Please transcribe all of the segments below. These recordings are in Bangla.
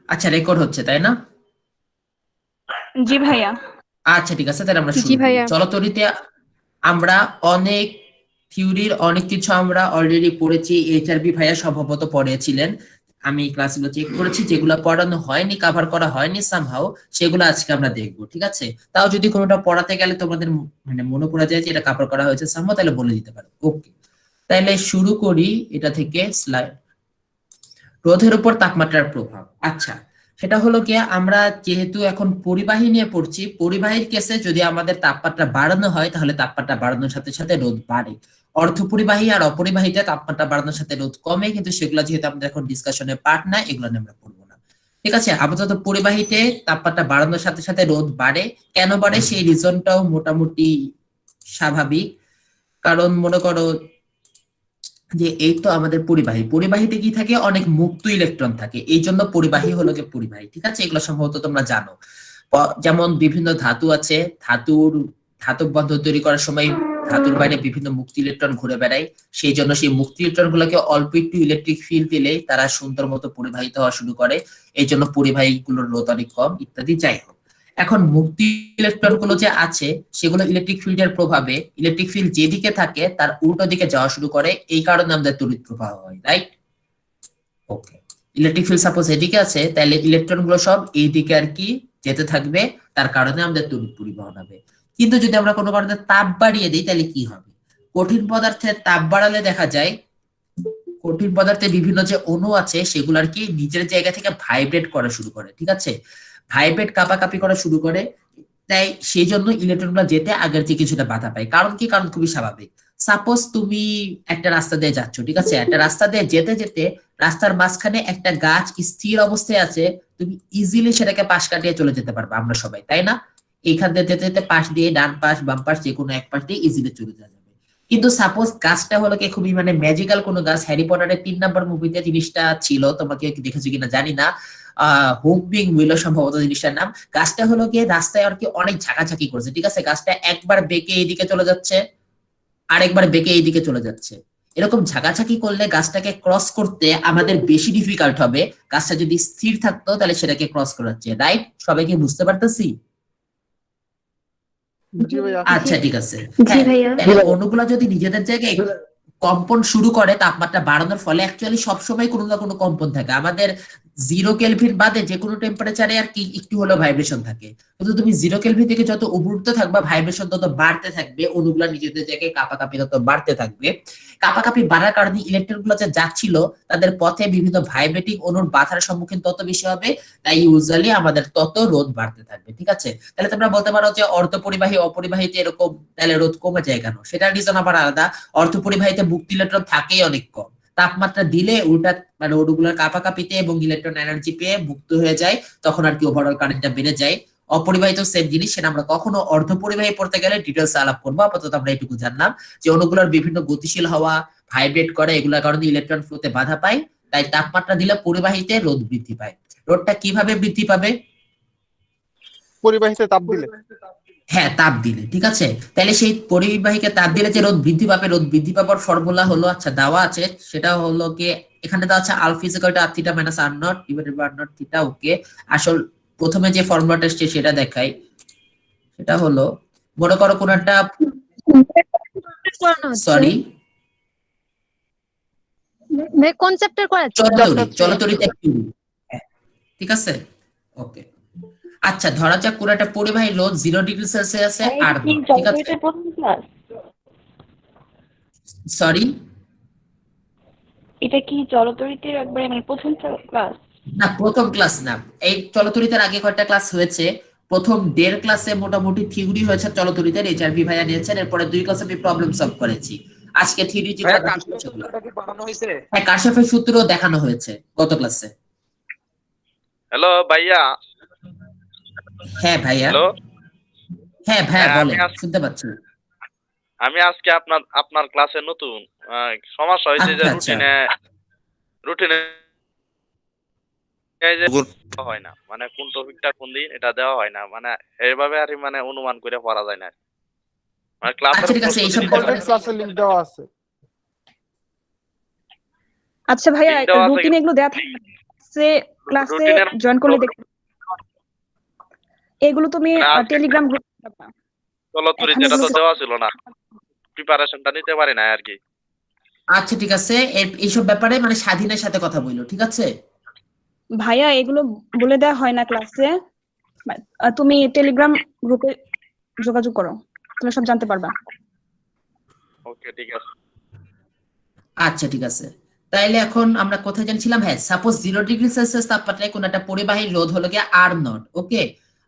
আচ্ছা, রেকর্ড হচ্ছে তাই না? জি ভাইয়া। আচ্ছা ঠিক আছে, তাহলে আমরা জি শুরু করি। ভাইয়া। চলতরিতে আমরা অনেক থিওরির অনেক কিছু আমরা অলরেডি পড়েছি। এইচআরবি ভাইয়া সম্ভবত পড়িয়েছিলেন, আমি ক্লাসগুলো চেক করেছি, যেগুলো পড়ানো হয়নি, কভার করা হয়নি সামহাও, সেগুলো আজকে আমরা দেখবো, ঠিক আছে? তাও যদি কোনোটা পড়াতে গেলে তোমাদের মানে মনে পড়ে যায় যে এটা কভার করা হয়েছে সামহাও, তাহলে বলে দিতে পারো। ওকে, তাহলে শুরু করি এটা থেকে। স্লাইড, রোধের উপর তাপমাত্রার প্রভাব। আচ্ছা, সেটা হলো গিয়ে আমরা যেহেতু এখন পরিবাহী নিয়ে পড়ছি, পরিবাহীর কেসে যদি আমাদের তাপমাত্রা বাড়ানো হয় তাহলে তাপমাত্রা বাড়ানোর সাথে সাথে রোধ বাড়ে। অর্ধপরিবাহী আর অপরিবাহীতে তাপমাত্রা বাড়ানোর সাথে রোধ কমে, কিন্তু সেগুলো যেহেতু আমাদের এখন ডিসকাশনের পার্ট না, এগুলো নিয়ে আমরা পড়বো না। ঠিক আছে, আপাতত পরিবাহীতে তাপমাত্রা বাড়ানোর সাথে সাথে রোধ বাড়ে। কেন বাড়ে সেই রিজনটাও মোটামুটি স্বাভাবিক। কারণ মনে করো যে এই তো আমাদের পরিবাহী, পরিবাহীতে কি থাকে, অনেক মুক্ত ইলেকট্রন থাকে, এই জন্য পরিবাহী হলো যে পরিবাহী। ঠিক আছে, এগুলো সম্ভবত তোমরা জানো। যেমন বিভিন্ন ধাতু আছে, ধাতব বন্ধন তৈরি করার সময় ধাতুর বাইরে বিভিন্ন মুক্ত ইলেকট্রন ঘুরে বেড়ায়, সেই জন্য সেই মুক্ত ইলেকট্রন গুলোকে অল্প একটু ইলেকট্রিক ফিল্ড দিলে তারা সুন্দর মতো পরিবাহিত হওয়া শুরু করে, এই জন্য পরিবাহী গুলোর রোধ অনেক কম ইত্যাদি। যাই হোক, এখন মুক্তি ইলেকট্রন গুলো যে আছে সেগুলো ইলেকট্রিক ফিল্ডের প্রভাবে, ইলেকট্রিক ফিল্ড যেদিকে থাকে তার উল্টো দিকে যাওয়া শুরু করে, এই কারণে আমাদের তড়িৎ প্রবাহ হয়, রাইট? ওকে, ইলেকট্রিক ফিল্ড সাপোজ এদিকে আছে, তাহলে ইলেকট্রন গুলো সব এই দিকে আর কি যেতে থাকবে, তার কারণে আমাদের তড়িৎ পরিবহন হবে। কিন্তু যদি আমরা কোনো কারণে তাপ বাড়িয়ে দিই তাহলে কি হবে? কঠিন পদার্থের তাপ বাড়ালে দেখা যায় কঠিন পদার্থে বিভিন্ন যে অণু আছে সেগুলো আর কি নিজের জায়গা থেকে ভাইব্রেট করা শুরু করে, ঠিক আছে, ভাইব্রেট কাঁপাকাঁপি করা শুরু করে। তাই সেই জন্য ইলেকট্রন গুলো যেতে আগের থেকে কিছুটা বাধা পায়। কারণ কি? কারণ খুবই স্বাভাবিক। সাপোজ তুমি একটা রাস্তা দিয়ে যাচ্ছ, ঠিক আছে, একটা রাস্তা দিয়ে যেতে যেতে রাস্তার মাঝখানে একটা গাছ স্থির অবস্থায় আছে, তুমি ইজিলি সেটাকে পাশ কাটিয়ে চলে যেতে পারবে, আমরা সবাই, তাই না? এইখান দিয়ে যেতে যেতে পাশ দিয়ে ডান পাশ বাম পাশ যে কোনো এক পাশ দিয়ে ইজিলি চলে যাওয়া যাবে। কিন্তু সাপোজ গাছটা হলো কি খুবই মানে ম্যাজিক্যাল কোনো গাছ, হ্যারি পটারের 3 নম্বর মুভিতে জিনিসটা ছিল, তোমাকে দেখেছো কিনা জানি না, হুপিং উইলো সম্ভবত জিনিসটার নাম। গাছটা হলো গিয়ে রাস্তায় আর কি অনেক ঝাঁকাঝাঁকি করছে, ঠিক আছে, গাছটা একবার বেঁকে এইদিকে চলে যাচ্ছে, আরেকবার বেঁকে এইদিকে চলে যাচ্ছে। এরকম ঝাঁকাঝাঁকি করলে গাছটাকে ক্রস করতে আমাদের বেশি ডিফিকাল্ট হবে, গাছটা যদি স্থির থাকতো তাহলে সেটাকে ক্রস করাচ্ছে, রাইট? সবাইকে বুঝতে পারতেছি? জি ভাইয়া। আচ্ছা ঠিক আছে। জি হ্যাঁ, ভাইয়া। তাহলে অণুগুলা যদি নিজেদের জায়গায় কম্পন শুরু করে তাপমাত্রা বাড়ানোর ফলে, অ্যাকচুয়ালি সবসময় কোনো না কোনো কম্পন থাকে আমাদের। 0 কেলভিন বাদে যে কোনো টেম্পারেচারে আর কি একটু হলেও ভাইব্রেশন থাকে, কিন্তু তুমি 0 কেলভিন থেকে যত উপরে থাকবা ভাইব্রেশন তত বাড়তে থাকবে, অণুগুলা নিজেদের জায়গায় কাঁপাকাঁপি তত বাড়তে থাকবে। কাঁপাকাঁপি বাড়ার কারণে ইলেকট্রন গুলো যে যাচ্ছিল তাদের পথে বিভিন্ন ভাইব্রেটিং অণুর বাধার সম্মুখীন তত বেশি হবে, তাই ইউজুয়ালি আমাদের তত রোধ বাড়তে থাকবে, ঠিক আছে? তাহলে তোমরা বলতে পারো যে অর্ধপরিবাহী অপরিবাহীতে এরকম, তাহলে রোধ কমে যায় কেন? সেটার রিজন আবার আলাদা। অর্ধপরিবাহীতে মুক্ত ইলেকট্রন থাকেই অনেক কম, তাপমাত্রা দিলে উল্টা মানে অণুগুলোর কাঁপাকাঁপিতে এবং ইলেকট্রন এনার্জি পেয়ে মুক্ত হয়ে যায়, তখন আর কি ওভারঅল কারেন্টটা বেড়ে যায়। অপরিবাহিত সেম জিনিস, সেটা আমরা কখনো অর্ধপরিবাহী পড়তে গেলে ডিটেলস আলাপ করবো, আপাতত আমরা এটুকু জানলাম যে অণুগুলোর বিভিন্ন গতিশীল হওয়া, ভাইব্রেট করে, এগুলোর কারণে ইলেকট্রন ফ্লোতে বাধা পায়, তাই তাপমাত্রা দিলে পরিবাহীতে রোধ বৃদ্ধি পায়। রোধটা কিভাবে বৃদ্ধি পাবে? পরিবাহিতে তাপ দিলে। হ্যাঁ, তাপ দিলে, ঠিক আছে। তাহলে সেই পরিবাহীকে তাপ দিলে যে রোধ বৃদ্ধি পাবে, রোধ বৃদ্ধি পাবার ফর্মুলা হলো, আচ্ছা দেওয়া আছে, সেটা হলো কি এখানে দেওয়া আছে alpha equal to R theta minus R not divided by R not theta. Okay, আসল প্রথমে যে ফর্মুলাটা এসেছে সেটা দেখাই। সেটা হলো, মনে করো কোন একটা, সরি, কোন চ্যাপ্টার করাচ্ছে? চলতরিতে ঠিক আছে। ওকে, আচ্ছা ধরা যাক কোন একটা পরিবাহী রোধ 0 ডিগ্রি সেলসিয়াসে আর নট, ঠিক আছে, সরি, এটা কি চলতরিতের একবারে মানে প্রথম ক্লাস? না প্রথম ক্লাস না, এই চলতরিতের আগে কয়টা ক্লাস হয়েছে। প্রথম 1.5 ক্লাসে মোটামুটি থিওরি হয়েছে চলতরিতের, এইচআরভি ভাইয়া নিয়েছেন, এরপরে 2 ক্লাসে আমি প্রবলেম সলভ করেছি। আজকে থিওরি যেটা হ্যাঁ, কারশফের সূত্র দেখানো হয়েছে গত ক্লাসে। হ্যালো ভাইয়া। হ্যাঁ ভাইয়া। হ্যালো। হ্যাঁ ভাইয়া বলেন, শুনতে পাচ্ছি। আমি আজকে আপনার ক্লাসে নতুন। সমস্যা হয়েছে যে রুটিনে হয় না, মানে কোন টপিকটা কোন দিন এটা দেওয়া হয় না, মানে এইভাবে আর মানে অনুমান করে পড়া যায় না, মানে ক্লাসের ক্লাসের লিংক দেওয়া আছে। আচ্ছা ভাইয়া, রুটিনে এগুলো দেয়া থাকে? ক্লাসে রুটিনের জয়েন করলে এগুলো তুমি আজকে টেলিগ্রাম গ্রুপ পাবা। চলো তুই এখন যেটা তো এগুলো দেওয়া ছিল না, প্রিপারেশনটা নিতে পারি না আর কি। আচ্ছা ঠিক আছে, এইসব ব্যাপারে মানে স্বাধীনের সাথে কথা বললো, ঠিক আছে? ভাইয়া এগুলো বলে দেওয়া হয় না ক্লাসে, তুমি টেলিগ্রাম গ্রুপে যোগাযোগ করো, তুমি সব জানতে পারবা। ওকে ঠিক আছে। আচ্ছা ঠিক আছে, তাইলে এখন আমরা কোথায় জানছিলাম? হ্যাঁ, সাপোজ 0°C তাপমাত্রায় কোন একটা পরিবাহীর রোধ হলো গিয়ে R0, ওকে।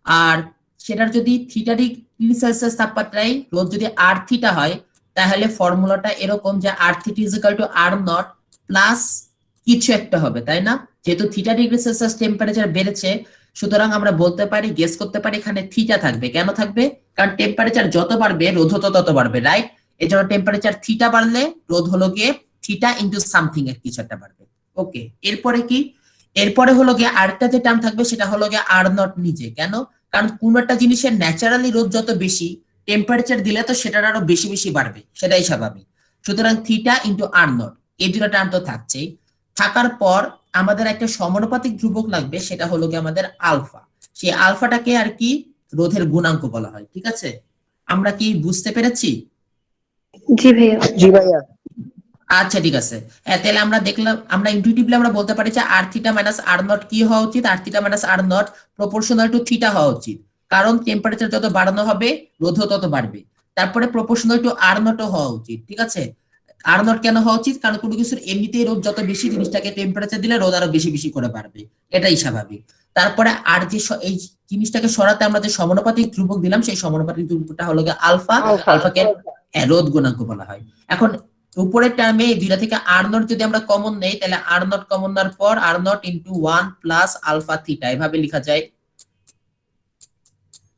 আর সেটার যদি θ°C তাপমাত্রায় রোধ যদি R θ হয়, তাহলে ফর্মুলাটা এরকম যে R θ = R0 প্লাস কিছু একটা হবে, তাই না? যেহেতু θ°C টেম্পারেচার বেড়েছে, সুতরাং আমরা বলতে পারি, গেস করতে পারি এখানে থিটা থাকবে। কেন থাকবে? কারণ টেম্পারেচার যত বাড়বে রোধ তত বাড়বে, রাইট? এজন্য টেম্পারেচার থিটা বাড়লে রোধ হলো গিয়ে থিটা ইনটু সামথিং এক কিছু একটা বাড়বে, ওকে। এরপরে কি? এরপরে হলো গিয়ে আরেকটা যে টার্ম থাকবে সেটা হলো গিয়ে R0 নিজে। কেন? কারণ কোন একটা জিনিসের ন্যাচারালি রোধ যত বেশি, টেম্পারেচার দিলে তো সেটার আরো বেশি বেশি বাড়বে, সেটাই স্বাভাবিক। সুতরাং থিটা ইনটু R0, এই দুটো টার্ম তো থাকছেই। থাকার পর আমাদের একটা সমানুপাতিক ধ্রুবক লাগবে, সেটা হলো গিয়ে আমাদের আলফা। সেই আলফাটাকে আর কি রোধের গুণাঙ্ক বলা হয়, ঠিক আছে? আমরা কি বুঝতে পেরেছি? জি ভাইয়া। আচ্ছা ঠিক আছে, হ্যাঁ, তাহলে আমরা দেখলাম, আমরা ইনটুইটিভলি আমরা বলতে পারি যে R θ - R0 কি হওয়া উচিত? R θ - R0 proportional to theta হওয়া উচিত, কারণ টেম্পারেচার যত বাড়ানো হবে রোধও তত বাড়বে। তারপরে প্রপোর্শনাল টু R0 হওয়া উচিত, ঠিক আছে? R0 কেন হওয়া উচিত? কারণ কোনো কিছুর এমনিতেই রোধ যত বেশি, জিনিসটাকে টেম্পারেচার দিলে রোধ আরো বেশি বেশি করে বাড়বে, এটাই স্বাভাবিক। তারপরে আর যে এই জিনিসটাকে সরাতে আমরা যে সমানুপাতিক ধ্রুবক দিলাম, সেই সমানুপাতিক ধ্রুবকটা হলো গিয়ে আলফা। আলফাকে রোধ গুণাঙ্ক বলা হয়। এখন উপরের টার্মে এই দুইটা থেকে R0 যদি আমরা কমন নেই, তাহলে R0 কমন নেওয়ার পর R0 * 1 প্লাস আলফা থিটা এভাবে লেখা যায়,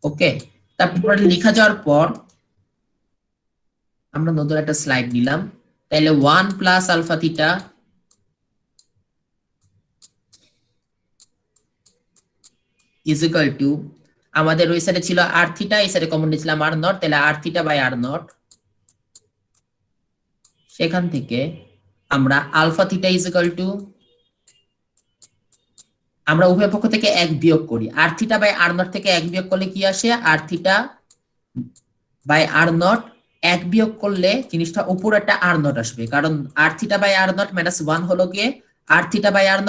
ওকে। তারপর লেখা যাওয়ার পর আমরা নতুন একটা স্লাইড নিলাম, তাহলে 1 plus alpha theta is equal to, আমাদের ওই সাইডে ছিল R θ, এই সাইডে কমন নিয়েছিলাম R0, তাহলে R θ বাই R0। সেখান থেকে আমরা alpha theta is equal to, আমরা উভয় পক্ষ থেকে 1 বিয়োগ করি। R θ বাই R0 থেকে 1 বিয়োগ করলে কি আসে? R θ বাই R0 1 বিয়োগ করলে জিনিসটা উপরে একটা R0 আসবে, কারণ R θ বাই R0 -1 হলো গিয়ে R θ by R0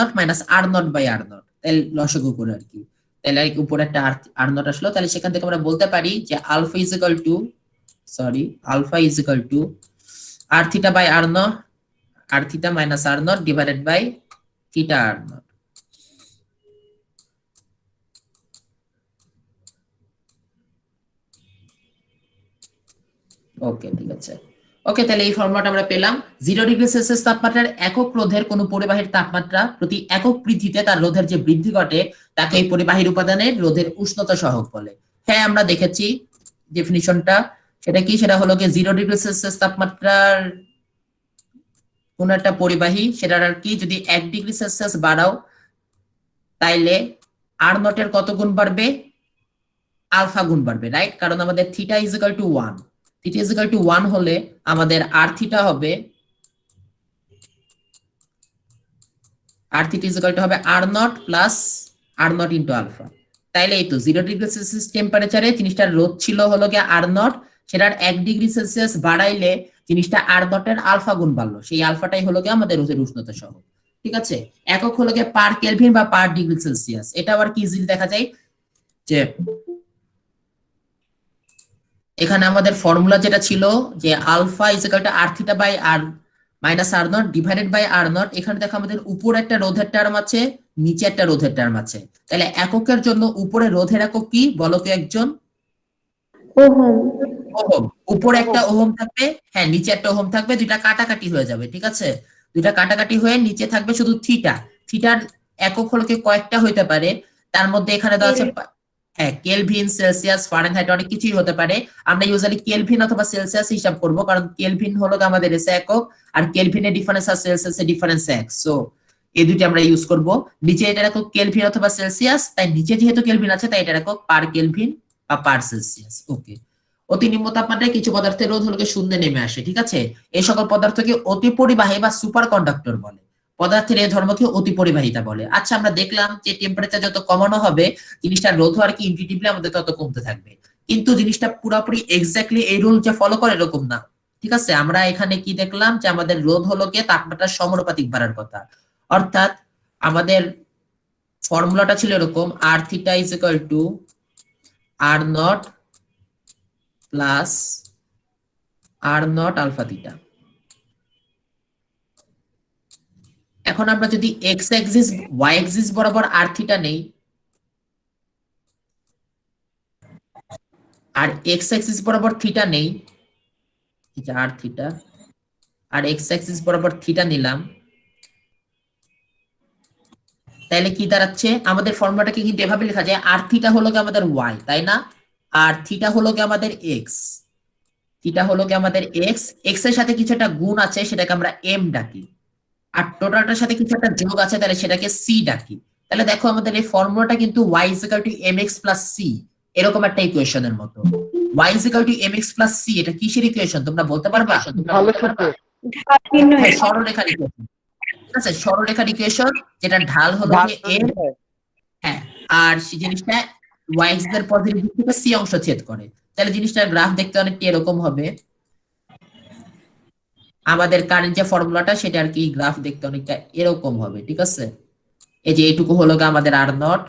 R0 by R0, তাহলে লসাগু করে আর কি। তাহলে উপরে একটা R0 আসলো, তাহলে সেখান থেকে আমরা বলতে পারি যে alpha is equal to R θ by R0 R θ - R0 divided by θ R0। Okay ঠিক আছে, ওকে। তাহলে এই ফর্মুলাটা আমরা পেলাম। 0°C তাপমাত্রার একক রোধের কোন পরিবাহীর তাপমাত্রা প্রতি একক বৃদ্ধিতে তার রোধের যে বৃদ্ধি ঘটে তাকে এই পরিবাহীর উপাদানের রোধের উষ্ণতা সহগ বলে। হ্যাঁ, আমরা দেখেছি ডেফিনিশনটা। সেটা কি? সেটা হলো কি 0°C তাপমাত্রার কোন একটা পরিবাহী, সেটার আর কি যদি 1°C বাড়াও, তাইলে R0 এর কত গুণ বাড়বে? আলফা গুণ বাড়বে, রাইট? কারণ আমাদের θ is equal to 1, θ is equal to 1 হলে আমাদের R θ হবে R0 plus R0 into alpha. তাইলে এই তো 0°C টেম্পারেচারে জিনিসটার রোধ ছিল হলো গিয়ে R0, সেটার 1°C বাড়াইলে জিনিসটা R0 এর আলফা গুণ বাড়লো, সেই আলফাটাই হলো গিয়ে আমাদের রোধের উষ্ণতা সহগ, ঠিক আছে? একক হলো গিয়ে পার কেলভিন বা পার ডিগ্রি সেলসিয়াস। এটা আবার কি ইজিলি দেখা যায় যে এখানে আমাদের ফর্মুলা যেটা ছিল যে alpha is equal to R θ by R minus R0 divided by R0। এখানে দেখো আমাদের উপরে একটা রোধের টার্ম আছে, নিচে একটা রোধের টার্ম আছে। তাহলে এককের জন্য উপরে রোধের একক কি বলো তো একজন? ওহম। উপরে একটা ওহম থাকবে, হ্যাঁ, নিচে একটা ওহম থাকবে, দুইটা কাটাকাটি হয়ে যাবে, ঠিক আছে? দুইটা কাটাকাটি হয়ে নিচে থাকবে শুধু থিটা। থিটার একক হলো কি কয়েকটা হইতে পারে, তার মধ্যে এখানে দেওয়া আছে হ্যাঁ কেলভিন, সেলসিয়াস, ফারেনহাইট, অনেক কিছুই হতে পারে। আমরা ইউজুয়ালি কেলভিন অথবা সেলসিয়াস হিসাব করব, কারণ কেলভিন হলো আমাদের এসে একক, আর কেলভিনের ডিফারেন্স আর সেলসিয়াসের ডিফারেন্স এক। সো এই দুটি আমরা ইউজ করব। নিচে এটা একক কেলভিন অথবা সেলসিয়াস, তাই নিচে যেহেতু কেলভিন আছে তাই এটা একক পার কেলভিন বা পার সেলসিয়াস, ওকে। অতি নিম্ন তাপমাত্রায় কিছু পদার্থের রোধ হলো শূন্যে নেমে আসে, ঠিক আছে? এই সকল পদার্থকে অতি পরিবাহী বা সুপার কন্ডাক্টর বলে। পদার্থের এই ধর্মকে অতি পরিবাহিতা বলে। আচ্ছা, আমরা দেখলাম যে টেম্পারেচার যত কমানো হবে জিনিসটা রোধ হওয়ার কি ইনটিউটিভলি আমাদের তত কমতে থাকবে, কিন্তু জিনিসটা পুরোপুরি এক্স্যাক্টলি এই রুল যে ফলো করে এরকম না। ঠিক আছে, আমরা এখানে কি দেখলাম যে আমাদের রোধ হলো গিয়ে তাপমাত্রার সমানুপাতিক বাড়ার কথা, অর্থাৎ আমাদের ফর্মুলাটা ছিল এরকম, R theta is equal to R not plus R not alpha theta. এখন আমরা যদি এক্স অ্যাক্সিস ওয়াই অ্যাক্সিস বরাবর আর থিটা নেই আর এক্স অ্যাক্সিস বরাবর থিটা নেই, এটা আর থিটা, আর এক্স অ্যাক্সিস বরাবর থিটা নিলাম, তাহলে কি দাঁড়াচ্ছে, আমাদের ফর্মুলাটাকে কিন্তু এভাবে লেখা যায়, আর থিটা হলো কি আমাদের ওয়াই, তাই না, আর থিটা হলো কি আমাদের এক্স, থিটা হলো কি আমাদের এক্স, এক্স এর সাথে কিছু একটা গুণ আছে সেটাকে আমরা এম ডাকি, আর টোটালটার সাথে কিছু একটা যোগ আছে তাহলে সেটাকে সি ডাকি। তাহলে দেখো আমাদের এই ফর্মুলাটা কিন্তু y is equal to mx plus c এরকম একটা ইকুয়েশনের মতো। y is equal to mx plus c এটা কিসের ইকুয়েশন তোমরা বলতে পারবা? হ্যাঁ, সরলরেখার ইকুয়েশন। ঠিক আছে, সরলরেখার ইকুয়েশন, যেটা ঢাল হলো m, হ্যাঁ, আর সেই জিনিসটা y এর পজিটিভ দিক থেকে c অংশ ছেদ করে। তাহলে জিনিসটার গ্রাফ দেখতে অনেকটা এরকম হবে, আমাদের কারেন্ট যে ফর্মুলাটা সেটা আর কি গ্রাফ দেখতে অনেকটা এরকম হবে। ঠিক আছে, এই যে এইটুকু হলো গিয়ে আমাদের আর নট,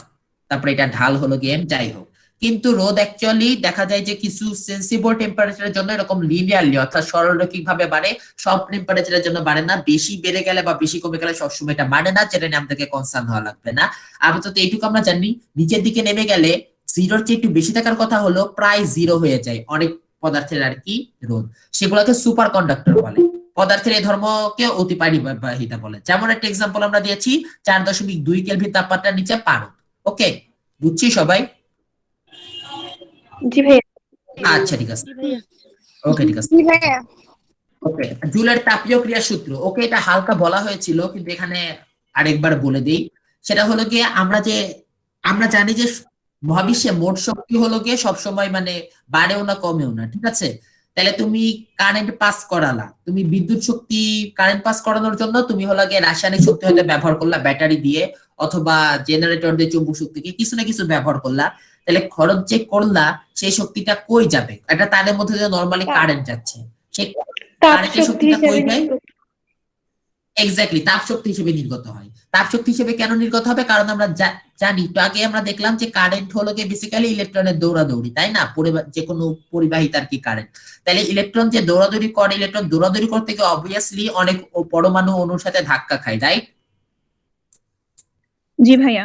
তারপরে এটা ঢাল হলো গিয়ে এম, যাই হোক। কিন্তু রোদ অ্যাকচুয়ালি দেখা যায় যে কিছু সেন্সিবল টেম্পারেচারের জন্য এরকম লিনিয়ারলি অর্থাৎ সরলরৈখিক ভাবে বাড়ে, সব টেম্পারেচারের জন্য বাড়ে না, বেশি বেড়ে গেলে বা বেশি কমে গেলে সবসময় এটা বাড়ে না, যেটা নিয়ে আমাদেরকে কনসার্ন হওয়া লাগবে না। আপাতত এইটুকু আমরা জানি, নিচের দিকে নেমে গেলে জিরোর চেয়ে একটু বেশি থাকার কথা হলো প্রায় জিরো হয়ে যায় অনেক পদার্থের আর কি রোধ, সেগুলোকে সুপার কন্ডাক্টর বলে। পদার্থের এই ধর্মকে অতি পরিবাহিতা বলে। যেমন একটা এক্সাম্পল আমরা দিয়েছি 4.2 কেলভিন তাপমাত্রার নিচে পারদ। ওকে, বুঝছি সবাই? জি ভাইয়া। আচ্ছা ঠিক আছে, ওকে ঠিক আছে। ওকে, জুলের তাপীয় ক্রিয়া সূত্র, ওকে এটা হালকা বলা হয়েছিল কিন্তু এখানে আরেকবার বলে দেই। সেটা হলো গিয়ে আমরা জানি যে মহাবিশ্বে মোট শক্তি হলো গিয়ে সবসময় মানে বাড়েও না কমেও না। ঠিক আছে, তাহলে তুমি কারেন্ট পাস করালা, তুমি বিদ্যুৎ শক্তি কারেন্ট পাস করানোর জন্য তুমি হলো গিয়ে রাসায়নিক শক্তি হয়তো ব্যবহার করলা ব্যাটারি দিয়ে, অথবা জেনারেটর দিয়ে চুম্বক শক্তিকে কিছু না কিছু ব্যবহার করলা, তাহলে খরচ যে করলা সেই শক্তিটা কই যাবে? এটা তাদের মধ্যে যে নরমালি কারেন্ট যাচ্ছে, সেই কারেন্টের শক্তিটা কই যায়? এক্স্যাক্টলি তাপ শক্তি হিসেবে নির্গত হয়। তাপ শক্তি হিসেবে কেন নির্গত হবে? কারণ আমরা জানি, তো আগে আমরা দেখলাম যে কারেন্ট হলো গিয়ে বেসিক্যালি ইলেকট্রনের দৌড়াদৌড়ি, তাই না, যে কোনো পরিবাহিতার কি কারেন্ট। তাহলে ইলেকট্রন যে দৌড়াদৌড়ি করে, ইলেকট্রন দৌড়াদৌড়ি করতে গিয়ে অবভিয়াসলি অনেক পরমাণু অণুর সাথে ধাক্কা খায়, রাইট? জি ভাইয়া।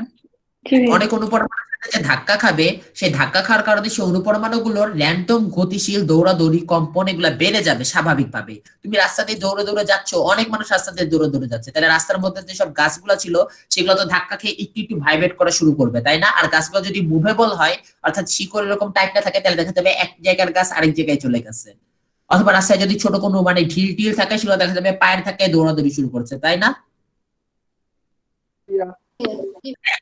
অনেক অনুপরমাণুর সাথে যে ধাক্কা খাবে, সেই ধাক্কা খাওয়ার কারণে সেই অনুপরমাণুগুলোর র্যান্ডম গতিশীল দৌড়াদৌড়ি কম্পন এগুলা বেড়ে যাবে স্বাভাবিকভাবে। তুমি রাস্তা দিয়ে দৌড়ে দৌড়ে যাচ্ছ, অনেক মানুষ রাস্তা দিয়ে দৌড়ে দৌড়ে যাচ্ছে, তাহলে রাস্তার মধ্যে যেসব গাছগুলো ছিল সেগুলো তো ধাক্কা খেয়ে একটু একটু ভাইব্রেট করা শুরু করবে, তাই না? আর গাছগুলো যদি মুভেবল হয় অর্থাৎ শিকড় এরকম টাইট না থাকে, তাহলে দেখা যাবে এক জায়গার গাছ আরেক জায়গায় চলে গেছে। অথবা রাস্তায় যদি ছোট কোনো মানে ঢিল টিল থাকে সেগুলো দেখা যাবে পায়ের ধাক্কায় দৌড়াদৌড়ি শুরু করছে, তাই না?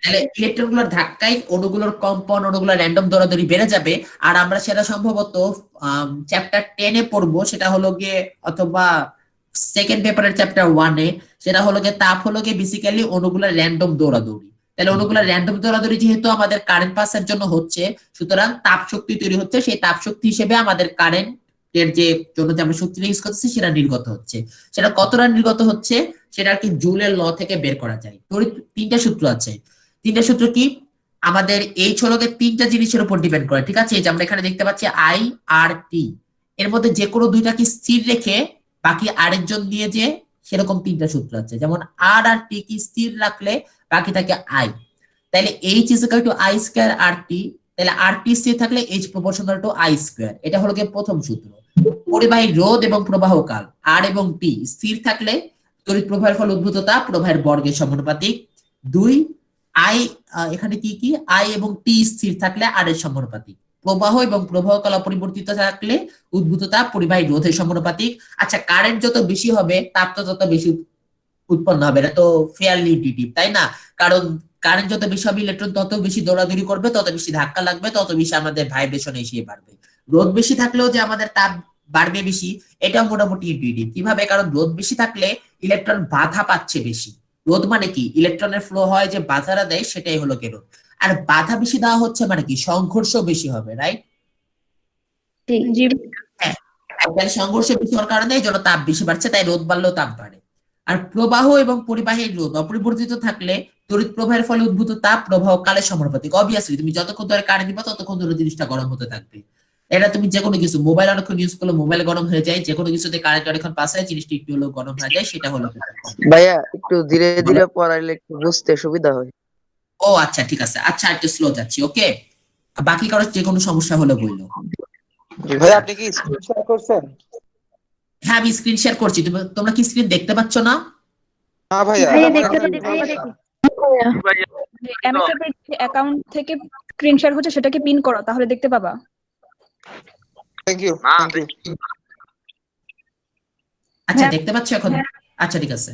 তাহলে ইলেকট্রনগুলোর ধাক্কায় অণুগুলোর কম্পন, অণুগুলোর র্যান্ডম দৌড়াদৌড়ি বেড়ে যাবে। আর আমরা সেটা সম্ভবত চ্যাপ্টার 10 এ পড়বো, সেটা হলো গিয়ে অথবা সেকেন্ড পেপারের চ্যাপ্টার 1 এ, সেটা হলো গিয়ে তাপ হলো গিয়ে বেসিক্যালি অণুগুলোর র্যান্ডম দৌড়াদৌড়ি। তাহলে অণুগুলোর র্যান্ডম দৌড়াদৌড়ি যেহেতু আমাদের কারেন্ট পাসের জন্য হচ্ছে, সুতরাং তাপ শক্তি তৈরি হচ্ছে, সেই তাপ শক্তি হিসেবে আমাদের কারেন্ট এর যে জন্য যে আমরা শক্তিটা ইউজ করতেছি সেটা নির্গত হচ্ছে। সেটা কতটা নির্গত হচ্ছে সেটা আর কি জুলের ল থেকে বের করা যায়। তিনটা সূত্র আছে। তিনটা সূত্র কি? আমাদের এই ছলকে তিনটা জিনিসের উপর ডিপেন্ড করে। ঠিক আছে, এই যে আমরা এখানে দেখতে পাচ্ছি আই আর টি, এর মধ্যে যে কোনো দুইটাকে স্থির রেখে বাকি আরেকজন দিয়ে যে সেরকম তিনটা সূত্র আছে। যেমন আর আর টি কি স্থির রাখলে বাকি থাকে আই, তাহলে H is equal to I square R T, তাহলে আর টি স্থির থাকলে H proportional to I square. এটা হলো গিয়ে প্রথম সূত্র। পরিবাহী রোধ এবং প্রবাহকাল আর এবং টি স্থির থাকলে তড়িৎ প্রবাহের ফলে উদ্ভূত তাপ প্রবাহের বর্গের সমানুপাতিক। 2 আই, এখানে কি কি আই এবং টি স্থির থাকলে আর এর সমানুপাতিক। প্রবাহ এবং প্রবাহকাল অপরিবর্তিত থাকলে উদ্ভূত তাপ পরিবাহী রোধের সমানুপাতিক। আচ্ছা, কারেন্ট যত বেশি হবে তাপ তো তত বেশি উৎপন্ন হবে, এটা তো ফেয়ারলি ইন্টিউটিভ, তাই না? কারণ কারেন্ট যত বেশি হবে ইলেকট্রন তত বেশি দৌড়াদৌড়ি করবে, তত বেশি ধাক্কা লাগবে, তত বেশি আমাদের ভাইব্রেশন এসে বাড়বে। রোধ বেশি থাকলেও যে আমাদের তাপ বাড়বে বেশি, এটা মোটামুটি ইন্টিউটিভ। কিভাবে? কারণ রোধ বেশি থাকলে ইলেকট্রন বাধা পাচ্ছে বেশি, রোধ মানে কি ইলেকট্রনের ফ্লো হয় যে বাধাটা দেয় সেটাই হলো কি রোধ। আর বাধা বেশি দেওয়া হচ্ছে মানে কি সংঘর্ষ বেশি হবে, রাইট? জি হ্যাঁ, তাহলে সংঘর্ষ বেশি হওয়ার কারণে এই জন্য তাপ বেশি বাড়ছে, তাই রোধ বাড়লেও তাপ বাড়ে। আর প্রবাহ এবং পরিবাহীর রোধ অপরিবর্তিত থাকলে তড়িৎ প্রবাহের ফলে উদ্ভূত তাপ প্রবাহ কালের সমানুপাতিক। অবভিয়াসলি তুমি যতক্ষণ ধরে কারেন্ট দিবা ততক্ষণ ধরে জিনিসটা গরম হতে থাকবে। এটা তুমি যে কোনো কিছু মোবাইল অনেকক্ষণ ইউজ করলে মোবাইল গরম হয়ে যায়, যে কোনো কিছুতে কারেন্ট অনেকক্ষণ পাস হয় জিনিসটা একটু হলেও গরম হয়ে যায়, সেটা হলো। ভাইয়া একটু ধীরে ধীরে পড়াইলে একটু বুঝতে সুবিধা হয়। ও আচ্ছা ঠিক আছে, আচ্ছা একটু স্লো যাচ্ছি, ওকে। বাকি কারো যে কোনো সমস্যা হলে বললো। ভাই আপনি কি স্ক্রিন শেয়ার করছেন? হ্যাঁ আমি স্ক্রিন শেয়ার করছি, তোমরা কি স্ক্রিন দেখতে পাচ্ছ না? না ভাইয়া, ভাইয়া আমার দেখতে কাছে- পাচ্ছি। এমএসএফ এর অ্যাকাউন্ট থেকে স্ক্রিন শেয়ার হচ্ছে সেটাকে পিন করো তাহলে দেখতে পাবা। থ্যাংক ইউ না, থ্যাংক ইউ। আচ্ছা হ্যাঁ। দেখতে পাচ্ছ এখন? আচ্ছা ঠিক আছে,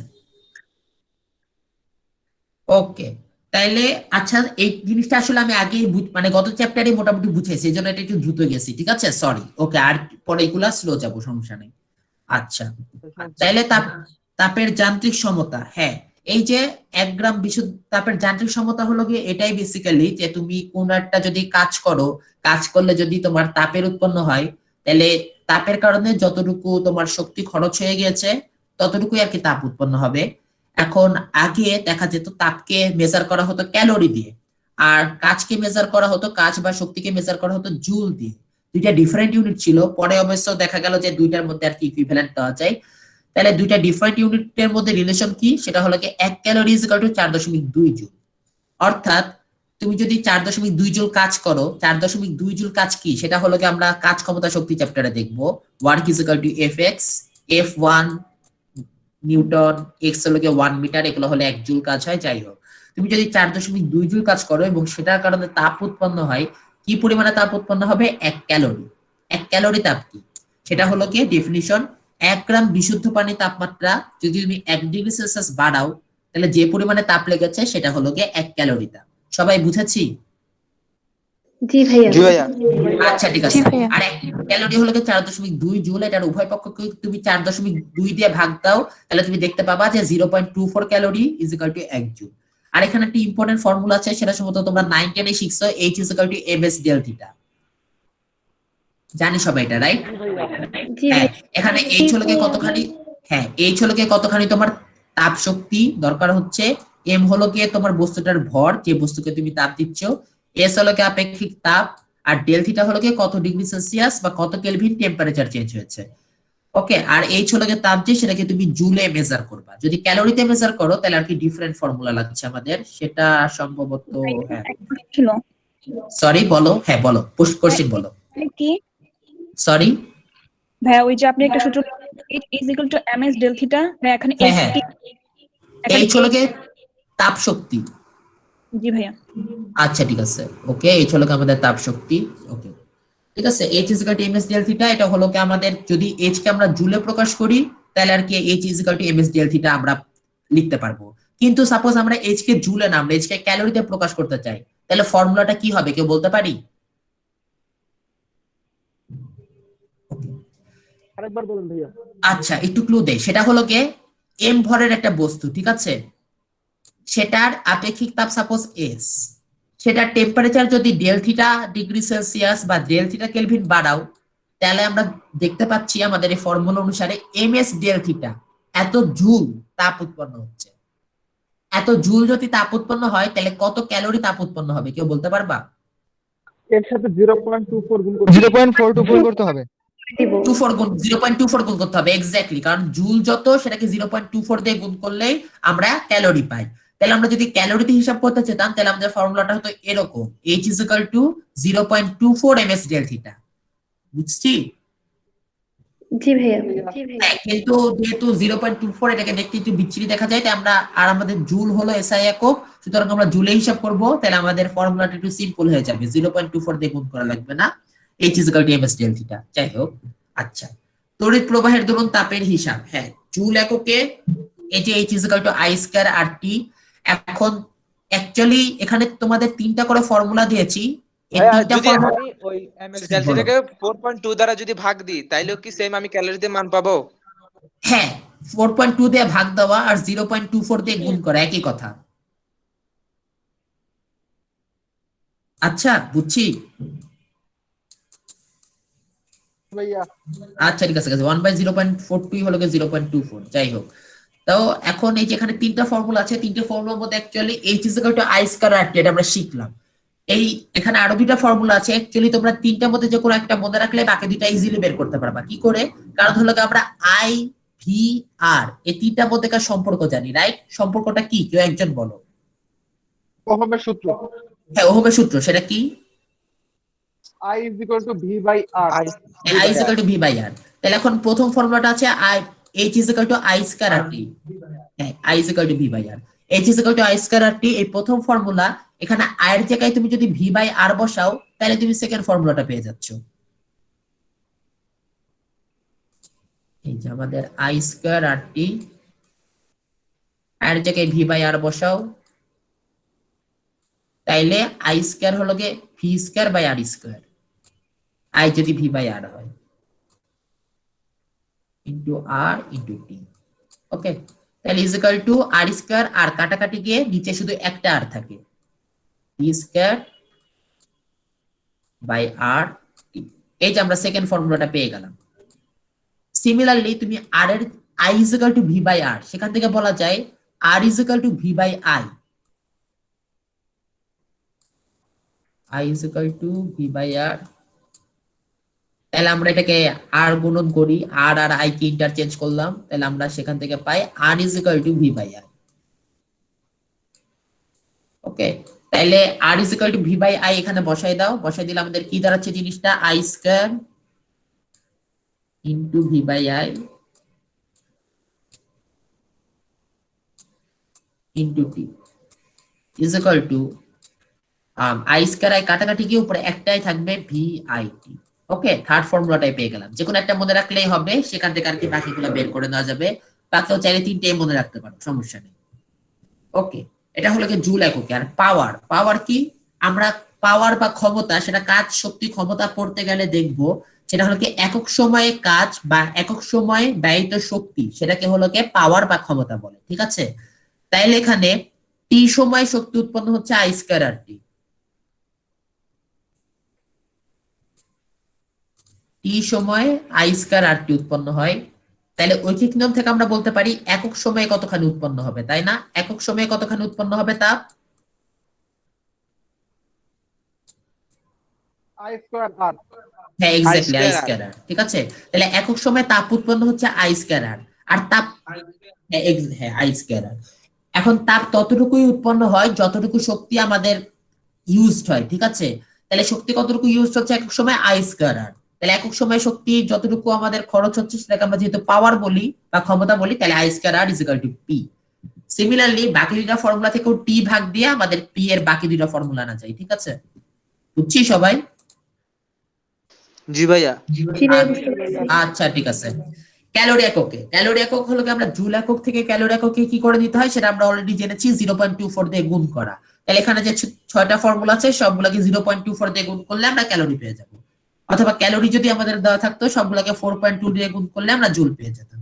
ওকে। তাইলে আচ্ছা এই জিনিসটা আসলে আমি আগে মানে গত চ্যাপ্টারে মোটামুটি বুঝেছি, এই জন্য এটা একটু দ্রুত গেছি, ঠিক আছে সরি, ওকে। আর পরে এগুলা স্লো যাবো, সমস্যা নেই। আচ্ছা তাইলে তাপের যান্ত্রিক সমতা, হ্যাঁ এই যে 1 গ্রাম বিশুদ্ধ তাপের যান্ত্রিক সমতা হলো গিয়ে এটাই বেসিক্যালি যে তুমি কোন একটা যদি কাজ করো, কাজ করলে যদি তোমার তাপের উৎপন্ন হয়, তাহলে তাপের কারণে যতটুকু তোমার শক্তি খরচ হয়ে গিয়েছে ততটুকুই আর কি তাপ উৎপন্ন হবে। এখন আগে দেখা যেত তাপকে মেজার করা হতো ক্যালোরি দিয়ে, আর কাজকে মেজার করা হতো, কাজ বা শক্তিকে মেজার করা হতো জুল দিয়ে। দুইটা ডিফারেন্ট ইউনিট ছিল, পরে অবশ্য দেখা গেল যে দুইটার মধ্যে আর কি ইকুইভ্যালেন্ট দেওয়া যায়। তাহলে দুইটা ডিফারেন্ট ইউনিটের মধ্যে রিলেশন কি, সেটা হলো কি 1 calorie is equal two 4.2 joule. অর্থাৎ তুমি যদি 4.2 জুল কাজ করো, 4.2 জুল কাজ কি সেটা হলো কি আমরা কাজ ক্ষমতা শক্তি চ্যাপ্টারে দেখবো। Work is equal two Fx, F1 Newton, x হলো কি 1 মিটার, এগুলো হলে 1 জুল কাজ হয়। যাই হোক, তুমি যদি 4.2 জুল কাজ করো এবং সেটার কারণে তাপ উৎপন্ন হয়, কি পরিমাণে তাপ উৎপন্ন হবে? 1 ক্যালোরি। 1 ক্যালোরি তাপ কি সেটা হলো কি ডেফিনিশন, 1 গ্রাম বিশুদ্ধ পানির তাপমাত্রা যদি তুমি 1 ডিগ্রি সেলসিয়াস বাড়াও তাহলে যে পরিমাণে তাপ লেগেছে সেটা হলো কি 1 ক্যালোরি তাপ। সবাই বুঝেছি? জি ভাইয়া। জি ভাইয়া। আচ্ছা ঠিক আছে। আর 1 ক্যালোরি হলো কি 4.2 জুল, এটার উভয় পক্ষকে তুমি 4.2 দিয়ে ভাগ দাও তাহলে তুমি দেখতে পাবা যে 0.24 calorie is equal to 1 joule. আর এখানে একটা ইম্পর্টেন্ট ফর্মুলা আছে, সেটা সম্ভবত তোমরা 9 10 এ শিখছো, H is equal to ms del theta. জানি সবাই এটা, রাইট? জি হ্যাঁ, ভাইয়া। এখানে H হলো কি কতখানি, হ্যাঁ H হলো কি কতখানি তোমার তাপ শক্তি দরকার হচ্ছে, m হলো কি তোমার বস্তুটার ভর, যে বস্তুকে তুমি তাপ দিচ্ছ, s হলো কি আপেক্ষিক তাপ, আর ডেল থিটা হলো কি কত ডিগ্রি সেলসিয়াস বা কত কেলভিন টেম্পারেচার চেঞ্জ হয়েছে। ওকে, আর H হলো কি তাপ, যে সেটাকে তুমি জুলে মেজার করবা। যদি ক্যালোরিতে মেজার করো তাহলে আর কি ডিফারেন্ট ফর্মুলা লাগছে আমাদের, সেটা সম্ভবত হ্যাঁ ছিল সরি বলো, হ্যাঁ বলো কোশ্চেন বলো, কি সরি। ভাইয়া ওই যে আপনি একটা সূত্র H is equal to ms del theta, ভাইয়া এখানে হ্যাঁ, H হ্যাঁ। কি এখানে H হলো কি তাপ শক্তি। জি ভাইয়া। আচ্ছা ঠিক আছে, ওকে H হলো কি আমাদের তাপ শক্তি, ওকে ঠিক আছে। H is equal to ms del theta, এটা হলো কি আমাদের যদি H কে আমরা জুলে প্রকাশ করি তাহলে আর কি H is equal to ms del theta আমরা লিখতে পারবো। কিন্তু সাপোজ আমরা H কে জুলে না, আমরা H কে ক্যালোরিতে প্রকাশ করতে চাই, তাহলে ফর্মুলাটা কি হবে কেউ বলতে পারি? আরেকবার বলুন ভাইয়া। আচ্ছা একটু ক্লু দেই, সেটা হলো কি m ভরের একটা বস্তু, ঠিক আছে, সেটার আপেক্ষিক তাপ সাপোজ s, সেটার টেম্পারেচার যদি ডেল থিটা ডিগ্রি সেলসিয়াস বা ডেল থিটা কেলভিন বাড়াও তাহলে আমরা দেখতে পাচ্ছি আমাদের এই ফর্মুলা অনুসারে ms ডেল থিটা এত জুল তাপ উৎপন্ন হচ্ছে। এত জুল যদি তাপ উৎপন্ন হয় তাহলে কত ক্যালোরি তাপ উৎপন্ন হবে কেউ বলতে পারবা? এর সাথে 0.24 গুণ করতে 0.424 করতে হবে। 24 গুণ 0.24 গুণ করতে হবে, এক্স্যাক্টলি, কারণ জুল যত সেটাকে 0.24 দিয়ে গুণ করলেই আমরা ক্যালোরি পাই। তাহলে আমরা যদি ক্যালোরিতে হিসাব করতে চেতাম তাহলে আমাদের ফর্মুলাটা হতো এরকম, H is equal to 0.24 ms del theta। বুঝছি? জি ভাইয়া। হ্যাঁ, কিন্তু যেহেতু 0.24 এটাকে দেখতে একটু বিচ্ছিরি দেখা যায়, তাই আমরা, আর আমাদের জুল হলো SI একক, সুতরাং আমরা জুলে হিসাব করব, তাহলে আমাদের ফর্মুলাটা একটু সিম্পল হয়ে যাবে, 0.24 দিয়ে গুণ করা লাগবে না, H is equal to ms del theta। যাই হোক, আচ্ছা তড়িৎ প্রবাহের দরুন তাপের হিসাব, হ্যাঁ জুল এককে এই যে H is equal to I square RT। এখন অ্যাকচুয়ালি এখানে তোমাদের 3টা করে ফর্মুলা দিয়েছি, এই 3টা যদি ফর্মুলা, আমি ওই এমএস ডেলটাকে 4.2 দ্বারা যদি ভাগ দিই তাইলেও কি সেম আমি ক্যালোরিতে মান পাবো? হ্যাঁ 4.2 দিয়ে ভাগ দেওয়া আর 0.24 দিয়ে গুণ করা একই কথা। আচ্ছা বুঝছি। ভাইয়া আচ্ছা ঠিক আছে 1/0.42 হলো 0.24, যাই হোক। তো এখন এই যে এখানে তিনটা ফর্মুলা আছে, তিনটা ফর্মুলার মধ্যে অ্যাকচুয়ালি h = I²RT এটা আমরা শিখলাম। এই এখানে আরো দুইটা ফর্মুলা আছে, অ্যাকচুয়ালি তোমরা তিনটার মধ্যে যে কোনো একটা মনে রাখলে বাকি দুইটা ইজিলি বের করতে পারবা। কি করে? কারণ হলো আমরা I V R এই তিনটার মধ্যেকার সম্পর্ক জানি, রাইট? সম্পর্কটা কি কেউ একজন বলো। ওহমের সূত্র হ্যাঁ ওহমের সূত্র, সেটা কি? I is equal to V by R। I is equal to V by R। তাহলে এখন প্রথম ফর্মুলাটা আছে H is equal to I²RT। হ্যাঁ I is equal to V by R, H is equal to I²RT এই প্রথম ফর্মুলা। এখানে I এর জায়গায় তুমি যদি V by R বসাও তাহলে তুমি সেকেন্ড ফর্মুলাটা পেয়ে যাচ্ছ। এই যে আমাদের I²RT, এর জায়গায় V by R বসাও, তাইলে I² হলো গিয়ে V² by R²। I যদি V by R হয় ইনটু R ইনটু T। ওকে, তাহলে ইজ ইকুয়াল টু R², আর কাটাকাটি গিয়ে নিচে শুধু একটা R থাকে, V² by R T। এই যে আমরা সেকেন্ড ফর্মুলাটা পেয়ে গেলাম। সিমিলারলি তুমি R এর I is equal to V by R, সেখান থেকে বলা যায় R is equal to V by I। I is equal to V by R। তাহলে আমরা এটাকে R গুণন করি, R আর I কে ইন্টারচেঞ্জ করলাম, তাহলে আমরা সেখান থেকে পাই R is equal to V by I। ওকে, তাহলে R is equal to V by I এখানে বসাই দাও, বসাই দিলে আমাদের কি দাঁড়াচ্ছে জিনিসটা? I² into V by I into T is equal to I² I কাটাকাটি গিয়ে উপরে একটাই থাকবে VIT। ওকে, থার্ড ফর্মুলাটাই পেয়ে গেলাম। যে কোনো একটা মনে রাখলেই হবে, সেখান থেকে আর কি বাকিগুলো বের করে নেওয়া যাবে। বাকিও চাইলে তিনটেই মনে রাখতে পারো, সমস্যা নেই। ওকে, এটা হলো কি জুল এককে। আর পাওয়ার, পাওয়ার কি? আমরা পাওয়ার বা ক্ষমতা, সেটা কাজ, শক্তি, ক্ষমতা পড়তে গেলে দেখবো সেটা হলো কি একক সময়ে কাজ বা একক সময়ে ব্যয়িত শক্তি, সেটাকে হলো কি পাওয়ার বা ক্ষমতা বলে। ঠিক আছে, তাইলে এখানে টি সময় শক্তি উৎপন্ন হচ্ছে I²RT। টি সময় I²RT উৎপন্ন হয়। তাহলে ঐকিক নিয়ম থেকে আমরা বলতে পারি একক সময়ে কতখানি উৎপন্ন হবে, তাই না? একক সময়ে কতখানি উৎপন্ন হবে তাপ? I² R। হ্যাঁ এক্স্যাক্টলি I²R। I²R। ঠিক আছে, তাহলে একক সময়ে তাপ উৎপন্ন হচ্ছে I²R। আর তাপ, হ্যাঁ I²R। এখন তাপ ততটুকুই উৎপন্ন হয় যতটুকু শক্তি আমাদের ইউজড হয়। ঠিক আছে, তাহলে শক্তি কতটুকু ইউজড হচ্ছে একক সময় I²R। তাহলে একক সময় শক্তি যতটুকু আমাদের খরচ হচ্ছে সেটাকে আমরা যেহেতু পাওয়ার বলি বা ক্ষমতা বলি, তাহলে I²R is equal to P। Similarly বাকি দুইটা ফর্মুলা থেকেও T ভাগ দিয়ে আমাদের P এর বাকি দুইটা ফর্মুলা আনা যায়। ঠিক আছে, বুঝছি সবাই? জি ভাইয়া। জি ভাইয়া বুঝতে পেরেছি। আচ্ছা ঠিক আছে। ক্যালোরি এককে, ক্যালোরি একক হলো কি আমরা জুল একক থেকে ক্যালোরি এককে কি করে নিতে হয় সেটা আমরা অলরেডি জেনেছি, 0.24 দিয়ে গুণ করা। তাহলে এখানে যে 6টা ফর্মুলা আছে সবগুলোকে 0.24 দিয়ে গুণ করলে আমরা ক্যালোরি পেয়ে যাব, অথবা ক্যালোরি যদি আমাদের দেওয়া থাকতো সবগুলোকে 4.2 দিয়ে গুণ করলে আমরা জুল পেয়ে যেতাম।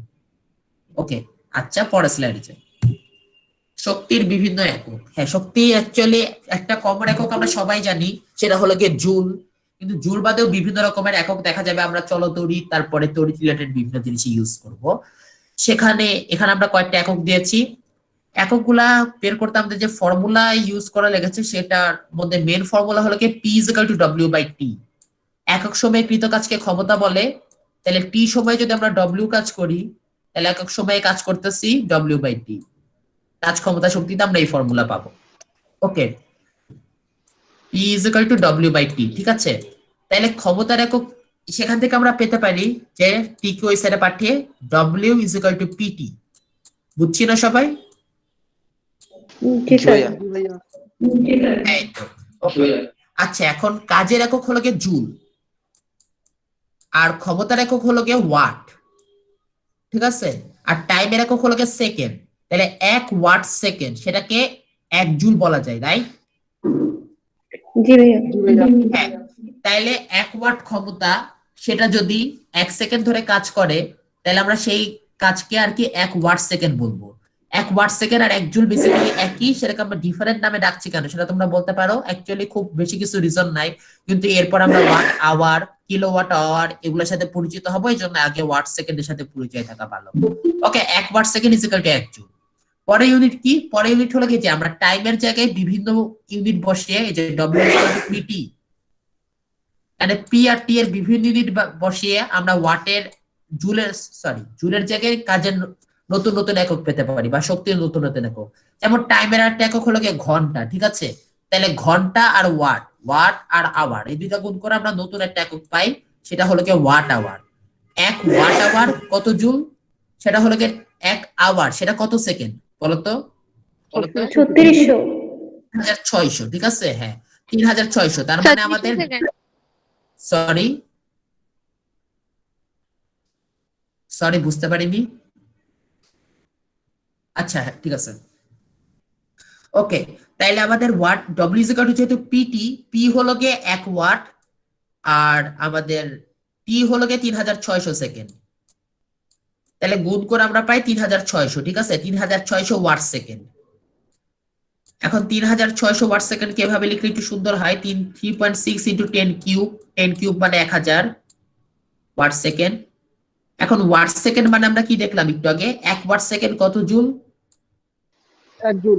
ওকে, আচ্ছা পরের স্লাইডে যাই। শক্তির বিভিন্ন একক। হ্যাঁ, শক্তি অ্যাকচুয়ালি একটা কমন একক আমরা সবাই জানি, সেটা হলো গিয়ে জুল। কিন্তু জুল বাদেও বিভিন্ন রকমের একক দেখা যাবে, আমরা চলতড়িৎ তারপরে তড়িৎ রিলেটেড বিভিন্ন জিনিস ইউজ করব। সেখানে এখানে আমরা কয়েকটা একক দিয়েছি, এককগুলা বের করতে আমাদের যে ফর্মুলা ইউজ করা লেগেছে সেটার মধ্যে মেন ফর্মুলা হলো কি P is equal to W by T। একক সময়ে কৃত কাজকে ক্ষমতা বলে, তাহলে T সময়ে যদি আমরা W কাজ করি তাহলে একক সময়ে কাজ করতেছি W by T। কাজ ক্ষমতা শক্তিতে আমরা এই ফর্মুলা পাবো। ওকে, P is equal to W by T। ঠিক আছে, তাহলে ক্ষমতার একক সেখান থেকে আমরা পেতে পারি যে T কে ওই সাইডে পাঠিয়ে W is equal to PT। বুঝছি না সবাই? জি স্যার। জি ভাইয়া। এই তো। ওকে, আচ্ছা এখন কাজের একক হলো গিয়ে জুল আর ক্ষমতার একক হলো গিয়ে ওয়াট। ঠিক আছে, আর টাইমের একক হলো গিয়ে সেকেন্ড। তাহলে 1 ওয়াট সেকেন্ড সেটাকে 1 জুল বলা যায়, রাইট? জি ভাইয়া। জি ভাইয়া। হ্যাঁ, তাইলে 1 ওয়াট ক্ষমতা সেটা যদি 1 সেকেন্ড ধরে কাজ করে তাহলে আমরা সেই কাজকে আর কি 1 ওয়াট সেকেন্ড বলবো। 1 ওয়াট সেকেন্ড আর 1 জুল বেসিক্যালি একই, সেটাকে আমরা ডিফারেন্ট নামে ডাকছি কেন সেটা তোমরা বলতে পারো। অ্যাকচুয়ালি খুব বেশি কিছু রিজন নাই, কিন্তু এরপর আমরা ওয়াট আওয়ার, কিলোওয়াট আওয়ার এগুলোর সাথে পরিচিত হবো, এই জন্য আগে ওয়াট সেকেন্ডের সাথে পরিচয় থাকা ভালো। Okay, 1 watt second is equal to 1 joule. পরে ইউনিট কি? পরে ইউনিট হলো কি যে আমরা টাইমের জায়গায় বিভিন্ন ইউনিট বসিয়ে, এই যে ডব্লিউ পিটি মানে পি আর টি এর বিভিন্ন ইউনিট বসিয়ে আমরা ওয়াটের জুলের জায়গায় কাজের নতুন নতুন একক পেতে পারি বা শক্তির নতুন নতুন একক। যেমন টাইমের একটা একক হলো গিয়ে ঘন্টা, ঠিক আছে? তাহলে ঘন্টা আর ওয়াট আর আওয়ার এই দুইটা গুণ করে আমরা নতুন একটা একক পাই, সেটা হলো গিয়ে ওয়াট আওয়ার। 1 ওয়াট আওয়ার কত জুল? সেটা হলো গিয়ে 1 আওয়ার, সেটা কত সেকেন্ড বলতো? 3600। 3600, ঠিক আছে? হ্যাঁ 3600, তার মানে আমাদের সরি বুঝতে পারিনি। আচ্ছা হ্যাঁ ঠিক আছে, ওকে। তাইলে আমাদের ওয়াট ডব্লিউ ইকুয়াল টু যেহেতু পিটি, পি হলো গিয়ে 1 ওয়াট আর আমাদের টি হলো গিয়ে 3600 সেকেন্ড, তাহলে গুণ করে আমরা পাই 3600, ঠিক আছে? 3600 ওয়াট সেকেন্ড। এখন 3600 ওয়াট সেকেন্ড কিভাবে লিখলে একটু সুন্দর হয়? 3.6 ইন্টু 10 কিউব, 10 কিউব মানে 1000 ওয়াট সেকেন্ড। এখন ওয়াট সেকেন্ড মানে আমরা কি দেখলাম একটু আগে? 1 ওয়াট সেকেন্ড কত জুল? 1 জুল।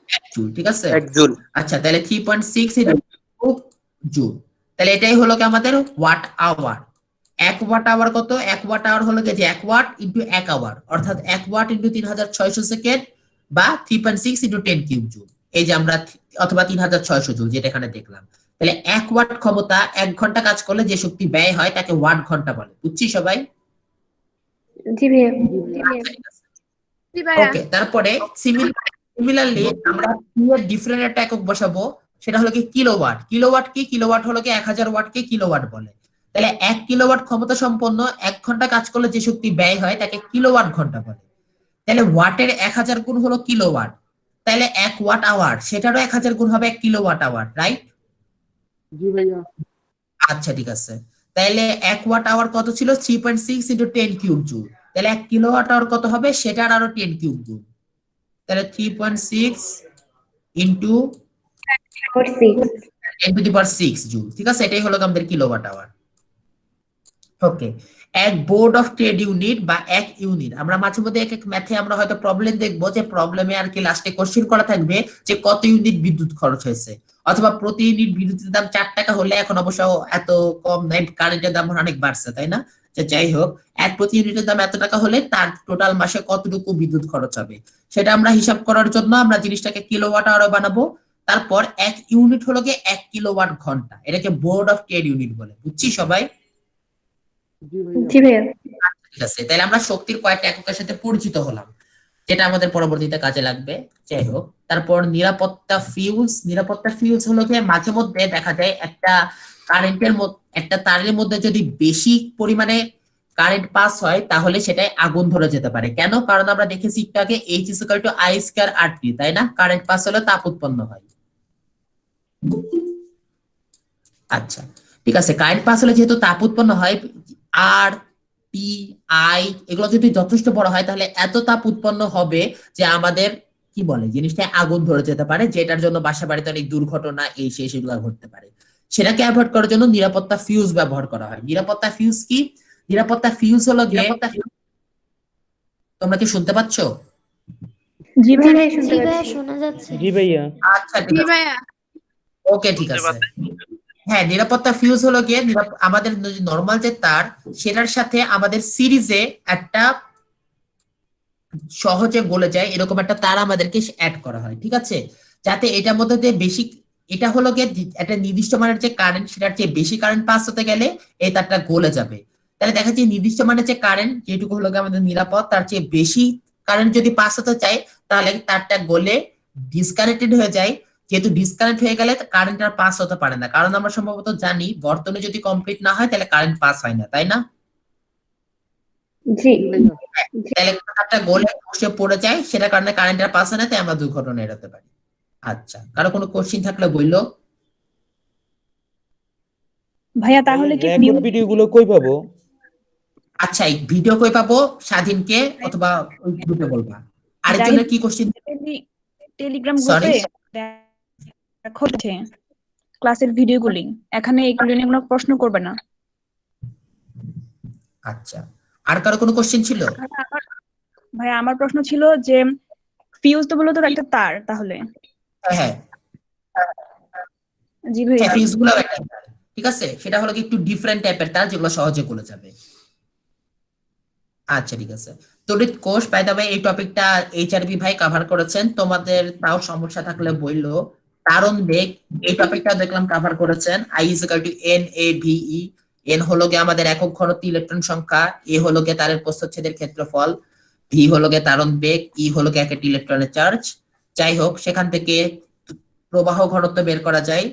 1 জুল, ঠিক আছে? 1 জুল। আচ্ছা, তাহলে 3.6 ইন্টু জুল, তাহলে এটাই হলো কি আমাদের ওয়াট আওয়ার। 1 ওয়াট আওয়ার কত? 1 ওয়াট আওয়ার হলো কি যে 1 ওয়াট ইন্টু 1 আওয়ার, অর্থাৎ 1 ওয়াট ইন্টু 3600 সেকেন্ড বা 3.6 ইন্টু 10 কিউব জুল, এই যে আমরা, অথবা 3600 জুল যেটা এখানে দেখলাম। তাহলে 1 ওয়াট ক্ষমতা 1 ঘন্টা কাজ করলে যে শক্তি ব্যয় হয় তাকে ওয়াট ঘন্টা বলে। বুঝছি সবাই? জি ভাইয়া। ওকে, তারপরে সিমিলারলি আমরা ডিফারেন্ট একটা একক বসাবো, সেটা হলো কি কিলোওয়াট। কিলোওয়াট কি? কিলোওয়াট হলো কি 1000 ওয়াটকে কিলোওয়াট বলে। তাহলে 1 কিলোওয়াট ক্ষমতা সম্পন্ন 1 ঘন্টা কাজ করলে যে শক্তি ব্যয় হয় তাকে কিলোওয়াট ঘন্টা বলে। তাহলে ওয়াটের 1000 গুণ হলো কিলোওয়াট, তাহলে 1 ওয়াট আওয়ার সেটারও 1000 গুণ হবে 1 কিলোওয়াট আওয়ার, রাইট? জি ভাইয়া। আচ্ছা ঠিক আছে, তাহলে 1 ওয়াট আওয়ার কত ছিল? 3.6 ইন্টু 10 কিউব জুল, তাহলে 1 কিলোওয়াট আওয়ার কত হবে? সেটার আরো 10 কিউব জুল, তাহলে 3.6 ইন্টু 10⁻6 জুল, ঠিক আছে? এটাই হলো আমাদের কিলোওয়াট আওয়ার। ওকে, এক বোর্ড অফ ট্রেড ইউনিট বা এক ইউনিট, আমরা মাঝে মধ্যে এক এক ম্যাথে আমরা হয়তো প্রবলেম দেখবো যে প্রবলেমে আর কি লাস্টে কোশ্চেন করা থাকবে যে কত ইউনিট বিদ্যুৎ খরচ হয়েছে, অথবা প্রতি ইউনিট বিদ্যুতের দাম 4 টাকা হলে এখন অবশ্য এত কম নাই, কারেন্টের দাম অনেক বাড়ছে, তাই না? যাই হোক, এক প্রতি ইউনিটের দাম এত টাকা হলে তার টোটাল মাসে কতটুকু বিদ্যুৎ খরচ হবে সেটা আমরা হিসাব করার জন্য আমরা জিনিসটাকে কিলোওয়াট আওয়ার বানাবো। তারপর 1 ইউনিট হলো গিয়ে 1 কিলোওয়াট ঘন্টা, এটাকে বোর্ড অফ ট্রেড ইউনিট বলে। বুঝছি সবাই? জি ভাইয়া। ঠিক আছে, তাহলে আমরা শক্তির কয়েকটা এককের সাথে পরিচিত হলাম, যেটা আমাদের পরবর্তীতে কাজে লাগবে। যাই হোক, তারপর নিরাপত্তা ফিউজ। নিরাপত্তা ফিউজ হলো যে মাঝে মধ্যে দেখা যায় একটা কারেন্টের একটা তারের মধ্যে যদি বেশি পরিমাণে কারেন্ট পাস হয় তাহলে সেটাই আগুন ধরে যেতে পারে। কেন? কারণ আমরা দেখেছি একটু আগে H = I² RT, তাই না? কারেন্ট পাস হলে তাপ উৎপন্ন হয়। আচ্ছা ঠিক আছে, কারেন্ট পাস হলে যেহেতু তাপ উৎপন্ন হয়, আর টি আই এগুলো যদি যথেষ্ট বড় হয় তাহলে এত তাপ উৎপন্ন হবে যে আমাদের কি বলে জিনিসটা আগুন ধরে যেতে পারে, যেটার জন্য বাসা বাড়িতে অনেক দুর্ঘটনা এই সেই সেগুলো ঘটতে পারে। সেটাকে অ্যাভয়েড করার জন্য নিরাপত্তা ফিউজ ব্যবহার করা হয়। নিরাপত্তা ফিউজ কি? নিরাপত্তা ফিউজ হলো গিয়ে, তোমরা কি শুনতে পাচ্ছ? জি জি ভাইয়া। ভাইয়া শুনতে জি ভাইয়া পাচ্ছি। শোনা যাচ্ছে। জি ভাইয়া। আচ্ছা ঠিক আছে, ওকে ঠিক আছে। হ্যাঁ, নিরাপত্তা ফিউজ হলো গিয়ে আমাদের নরমাল যে তার সেটার সাথে আমাদের সিরিজে একটা সহজে গলে যায় এরকম একটা তার আমাদেরকে অ্যাড করা হয়, ঠিক আছে? যাতে এটার মধ্যে যে বেশি, এটা হলো গিয়ে একটা নির্দিষ্ট মানের যে কারেন্ট সেটার চেয়ে বেশি কারেন্ট পাস হতে গেলে এই তারটা গলে যাবে। তাহলে দেখা যাচ্ছে নির্দিষ্ট মানের যে কারেন্ট যেটুকু হলো গিয়ে আমাদের নিরাপদ, তার চেয়ে বেশি কারেন্ট যদি পাস হতে চায় তাহলে তারটা গলে ডিসকানেক্টেড হয়ে যায়। যেহেতু ডিসকানেক্ট হয়ে গেলে কারেন্ট আর পাস হতে পারে না, কারণ আমরা সম্ভবত জানি বর্তনী যদি কমপ্লিট না হয় তাহলে কারেন্ট পাস হয় না, তাই না? জি। তাহলে তারটা গলে বসে পড়ে যায়, সেটার কারণে কারেন্ট আর পাস হয় না, তাই আমরা দুর্ঘটনা এড়াতে পারি। আচ্ছা, কারো কোনো কোশ্চিন থাকলে বললো। ভাইয়া তাহলে কি রেকর্ড ভিডিও গুলো কই পাবো? আচ্ছা, এই ভিডিও কই পাবো? স্বাধীনকে অথবা ওই গ্রুপে বলবা। আরেকজনের কি কোশ্চেন? Telegram Sorry? গ্রুপে দেখো ক্লাসের ভিডিওগুলি, এখানে এগুলো নিয়ে কোনো প্রশ্ন করবে না। আচ্ছা, আর কারো কোনো কোশ্চেন ছিল? ভাই আমার প্রশ্ন ছিল যে ফিউজ তো বলতো একটা তার, তাহলে হ্যাঁ, জি ভাইয়া। ফিউজ গুলো একটা তার, ঠিক আছে, সেটা হলো কি একটু ডিফারেন্ট টাইপের তার, যেগুলো সহজে গলে যাবে। আচ্ছা ঠিক আছে। তড়িৎ কোষ, বাই দ্য ওয়ে এই টপিকটা এইচআরবি ভাই কভার করেছেন, তোমাদের তাও সমস্যা থাকলে বললো। কারণ বেগ, এই টপিকটা দেখলাম কভার করেছেন। I is equal to NaVe। N হলো গিয়ে আমাদের একক ঘনত্ব ইলেকট্রন সংখ্যা, A হলো গিয়ে তারের প্রস্থচ্ছেদের ক্ষেত্রফল, V হলো গিয়ে তারণ বেগ, E হলো গিয়ে এক একটি ইলেকট্রনের চার্জ। যাই হোক, সেখান থেকে প্রবাহ ঘনত্ব বের করা যায়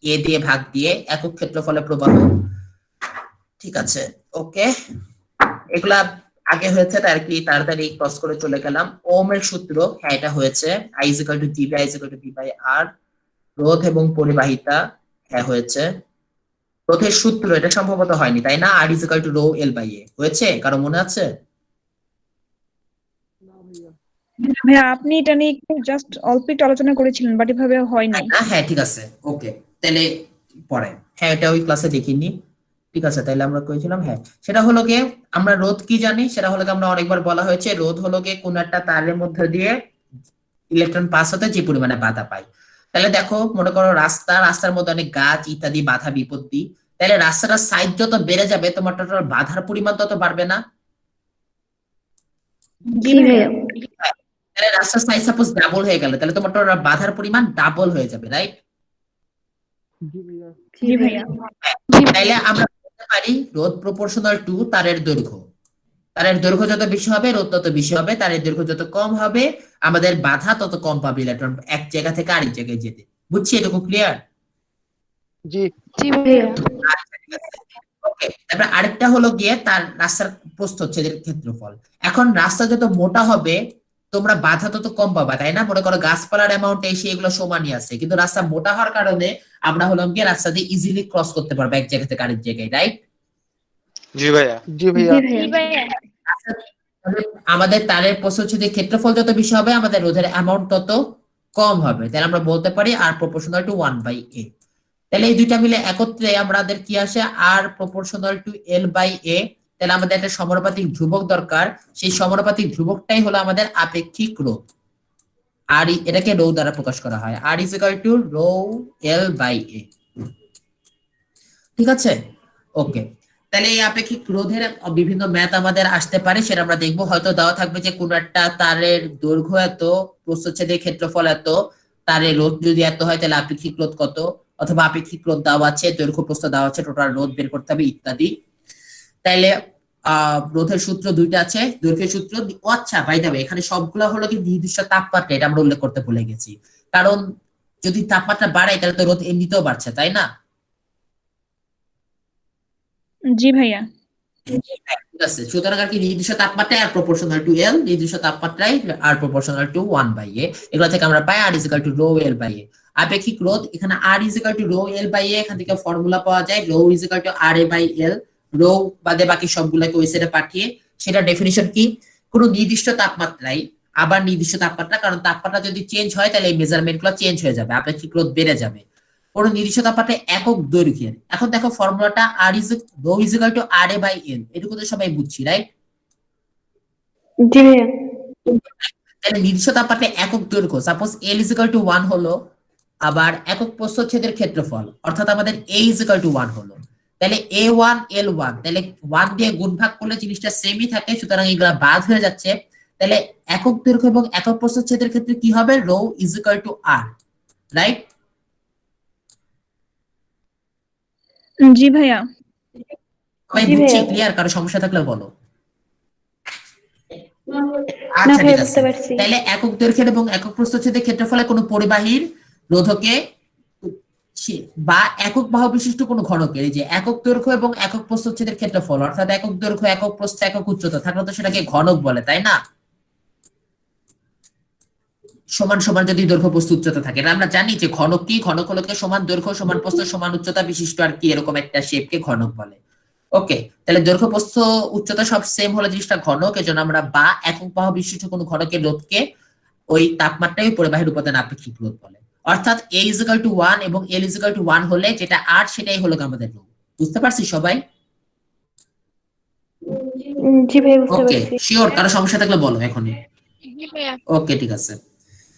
A দিয়ে ভাগ দিয়ে, একক ক্ষেত্রফলে প্রবাহ। ঠিক আছে, ওকে, এগুলা আগে হয়েছে, তার কি তাড়াতাড়ি ক্রস করে চলে গেলাম। ওহমের সূত্র, হ্যাঁ এটা হয়েছে, I is equal to G by I is equal to V by R। রোধ এবং পরিবাহিতা, হ্যাঁ হয়েছে। রোধের সূত্র, এটা সম্ভবত হয়নি তাই না? R is equal to rho L by A হয়েছে, কারো মনে আছে? ভাইয়া আপনি এটা নিয়ে একটু জাস্ট অল্প একটু আলোচনা করেছিলেন, বাট এভাবে হয়নি। হ্যাঁ ঠিক আছে, ওকে, তাহলে পরে, হ্যাঁ এটা ওই ক্লাসে দেখিনি। ঠিক আছে, তাহলে আমরা কইছিলাম, হ্যাঁ সেটা হলো গিয়ে আমরা রোধ কি জানি, সেটা হলো গিয়ে আমরা অনেকবার বলা হয়েছে, রোধ হলো গিয়ে কোন একটা তারের মধ্যে দিয়ে ইলেকট্রন পাস হতে যে পরিমাণে বাধা পায়। তাহলে দেখো, মনে করো রাস্তার মধ্যে অনেক গাছ ইত্যাদি বাধা বিপত্তি, তাহলে রাস্তাটার সাইজ যত বেড়ে যাবে তোমার টোটাল বাধার পরিমাণ তত বাড়বে না? জি ভাইয়া। তাহলে রাস্তার সাইজ সাপোজ ডাবল হয়ে গেল, তাহলে তোমার টোটাল বাধার পরিমাণ ডাবল হয়ে যাবে, রাইট? জি ভাইয়া। তাইলে আমরা বলতে পারি রোধ প্রপোর্শনাল টু তারের দৈর্ঘ্য। তারের দৈর্ঘ্য যত বেশি হবে রোধ তত বেশি হবে, তারের দৈর্ঘ্য যত কম হবে আমাদের বাধা তত কম পাবে ইলেকট্রন এক জায়গা থেকে আরেক জায়গায় যেতে। বুঝছি, এটুকু ক্লিয়ার? জি। জি ভাইয়া। ওকে, তারপর আরেকটা হলো গিয়ে তার রাস্তার প্রস্থচ্ছেদের ক্ষেত্রফল। এখন রাস্তা যত মোটা হবে তোমরা বাধা তত কম পাবা, তাই না? মনে করো গাছপালার অ্যামাউন্ট এসে এগুলো সমানই আছে, কিন্তু রাস্তা মোটা হওয়ার কারণে আমরা হলাম গিয়ে রাস্তা দিয়ে ইজিলি ক্রস করতে পারবো এক জায়গা থেকে আরেক জায়গায়, রাইট? জি ভাইয়া। জি জি ভাইয়া। ভাইয়া। আমাদের তারের প্রস্থচ্ছেদের ক্ষেত্রফল যত বেশি হবে আমাদের রোধের অ্যামাউন্ট তত কম হবে, তাহলে আমরা বলতে পারি আর প্রপোর্শনাল টু 1/a। তাহলে এই দুইটা মিলে একত্রে আমাদের কি আসে, আর প্রপোর্শনাল টু L/a। তাহলে আমাদের একটা সমানুপাতিক ধ্রুবক দরকার, সেই সমানুপাতিক ধ্রুবকটাই হলো আমাদের আপেক্ষিক রোধ। আর এটাকে রো দ্বারা প্রকাশ করা হয়, R is equal to rho L/a। ঠিক আছে, ওকে। তাহলে এই আপেক্ষিক রোধের বিভিন্ন ম্যাথ আমাদের আসতে পারে, সেটা আমরা দেখবো। হয়তো দেওয়া থাকবে যে কোন একটা তারের দৈর্ঘ্য এত, প্রস্থচ্ছেদের ক্ষেত্রফল এত, তারের রোধ যদি এত হয় তাহলে আপেক্ষিক রোধ কত, অথবা আপেক্ষিক রোধ দেওয়া আছে, দৈর্ঘ্য প্রস্থ দেওয়া আছে, টোটাল রোধ বের করতে হবে ইত্যাদি। তাইলে রোধের সূত্র দুইটা আছে, দৈর্ঘ্যের সূত্র। ও আচ্ছা, বাই দ্য ওয়ে এখানে সবগুলো হলো কি নির্দিষ্ট তাপমাত্রা, এটা আমরা উল্লেখ করতে ভুলে গেছি। কারণ যদি তাপমাত্রা বাড়ে তাহলে তো রোধ এমনিতেও বাড়ছে, তাই না? জি ভাইয়া। ঠিক আছে, সুতরাং আর কি নির্দিষ্ট তাপমাত্রায় আর প্রপোর্শনাল টু L, নির্দিষ্ট তাপমাত্রায় আর প্রপোর্শনাল টু 1/a। এগুলো থেকে আমরা পাই R is equal to rho L/a। আপেক্ষিক রোধ, এখানে R is equal to rho L/a, এখান থেকে ফর্মুলা পাওয়া যায় rho is equal to RA/L। Rho বাদে বাকি সবগুলোকে ওই সাইডে পাঠিয়ে সেটা ডেফিনিশন কি, কোন নির্দিষ্ট তাপমাত্রায় আবার নির্দিষ্ট তাপমাত্রা, কারণ তাপমাত্রা যদি চেঞ্জ হয় তাহলে এই মেজারমেন্ট গুলো চেঞ্জ হয়ে যাবে, আপেক্ষিক রোধ বেড়ে যাবে। কোন নির্দিষ্ট তাপমাত্রায় একক দৈর্ঘ্যের, এখন দেখো ফর্মুলাটা rho is equal to RA/L, এটুকু তো সবাই বুঝছি, রাইট? জি ভাইয়া। তাহলে নির্দিষ্ট তাপমাত্রায় একক দৈর্ঘ্য, suppose L is equal to 1 হলো, আবার একক প্রস্থচ্ছেদের ক্ষেত্রফল অর্থাৎ আমাদের A is equal to 1 হলো, তাহলে A1 L1, তাহলে 1 দিয়ে গুণ ভাগ করলে জিনিসটা সেমই থাকে, সুতরাং এগুলা বাদ হয়ে যাচ্ছে। তাহলে একক দৈর্ঘ্য এবং একক প্রস্থচ্ছেদের ক্ষেত্রে কি হবে, rho is equal to R, right? জি ভাইয়া। সবাই জি বুঝছি, ভাইয়া। ক্লিয়ার? কারো সমস্যা থাকলে বলো। না আচ্ছা ভাইয়া, ঠিক আছে, বুঝতে পারছি। তাহলে একক দৈর্ঘ্যের এবং একক প্রস্থচ্ছেদের ক্ষেত্রফলে কোনো পরিবাহীর রোধকে বা একক বাহু বিশিষ্ট কোনো ঘনকের, এই যে একক দৈর্ঘ্য এবং একক প্রস্থচ্ছেদের ক্ষেত্রফল অর্থাৎ একক দৈর্ঘ্য একক প্রস্থ একক উচ্চতা থাকলে তো সেটাকে ঘনক বলে, তাই না? সমান সমান যদি দৈর্ঘ্য প্রস্থ উচ্চতা থাকে, আমরা জানি যে ঘনক কি, ঘনক হলো সমান দৈর্ঘ্য সমান প্রস্থ সমান উচ্চতা বিশিষ্ট আর কি এরকম একটা শেপকে ঘনক বলে। ওকে, তাহলে দৈর্ঘ্য প্রস্থ উচ্চতা সব সেম হলে জিনিসটা ঘনক, এজন্য আমরা বা একক বাহু বিশিষ্ট কোন ঘনকের রোধকে ওই তাপমাত্রায় পরিবাহীর উপাদান আপেক্ষিক রোধ বলে। অর্থাৎ A = 1 এবং L = 1 হলে যেটা R সেটাই হলো আমাদের রোধ। বুঝতে পারছি সবাই? জি ভাইয়া বুঝতে ওকে, পারছি। শিওর? কারো সমস্যা থাকলে বলো এখনই। জি ভাইয়া। ওকে, ঠিক আছে।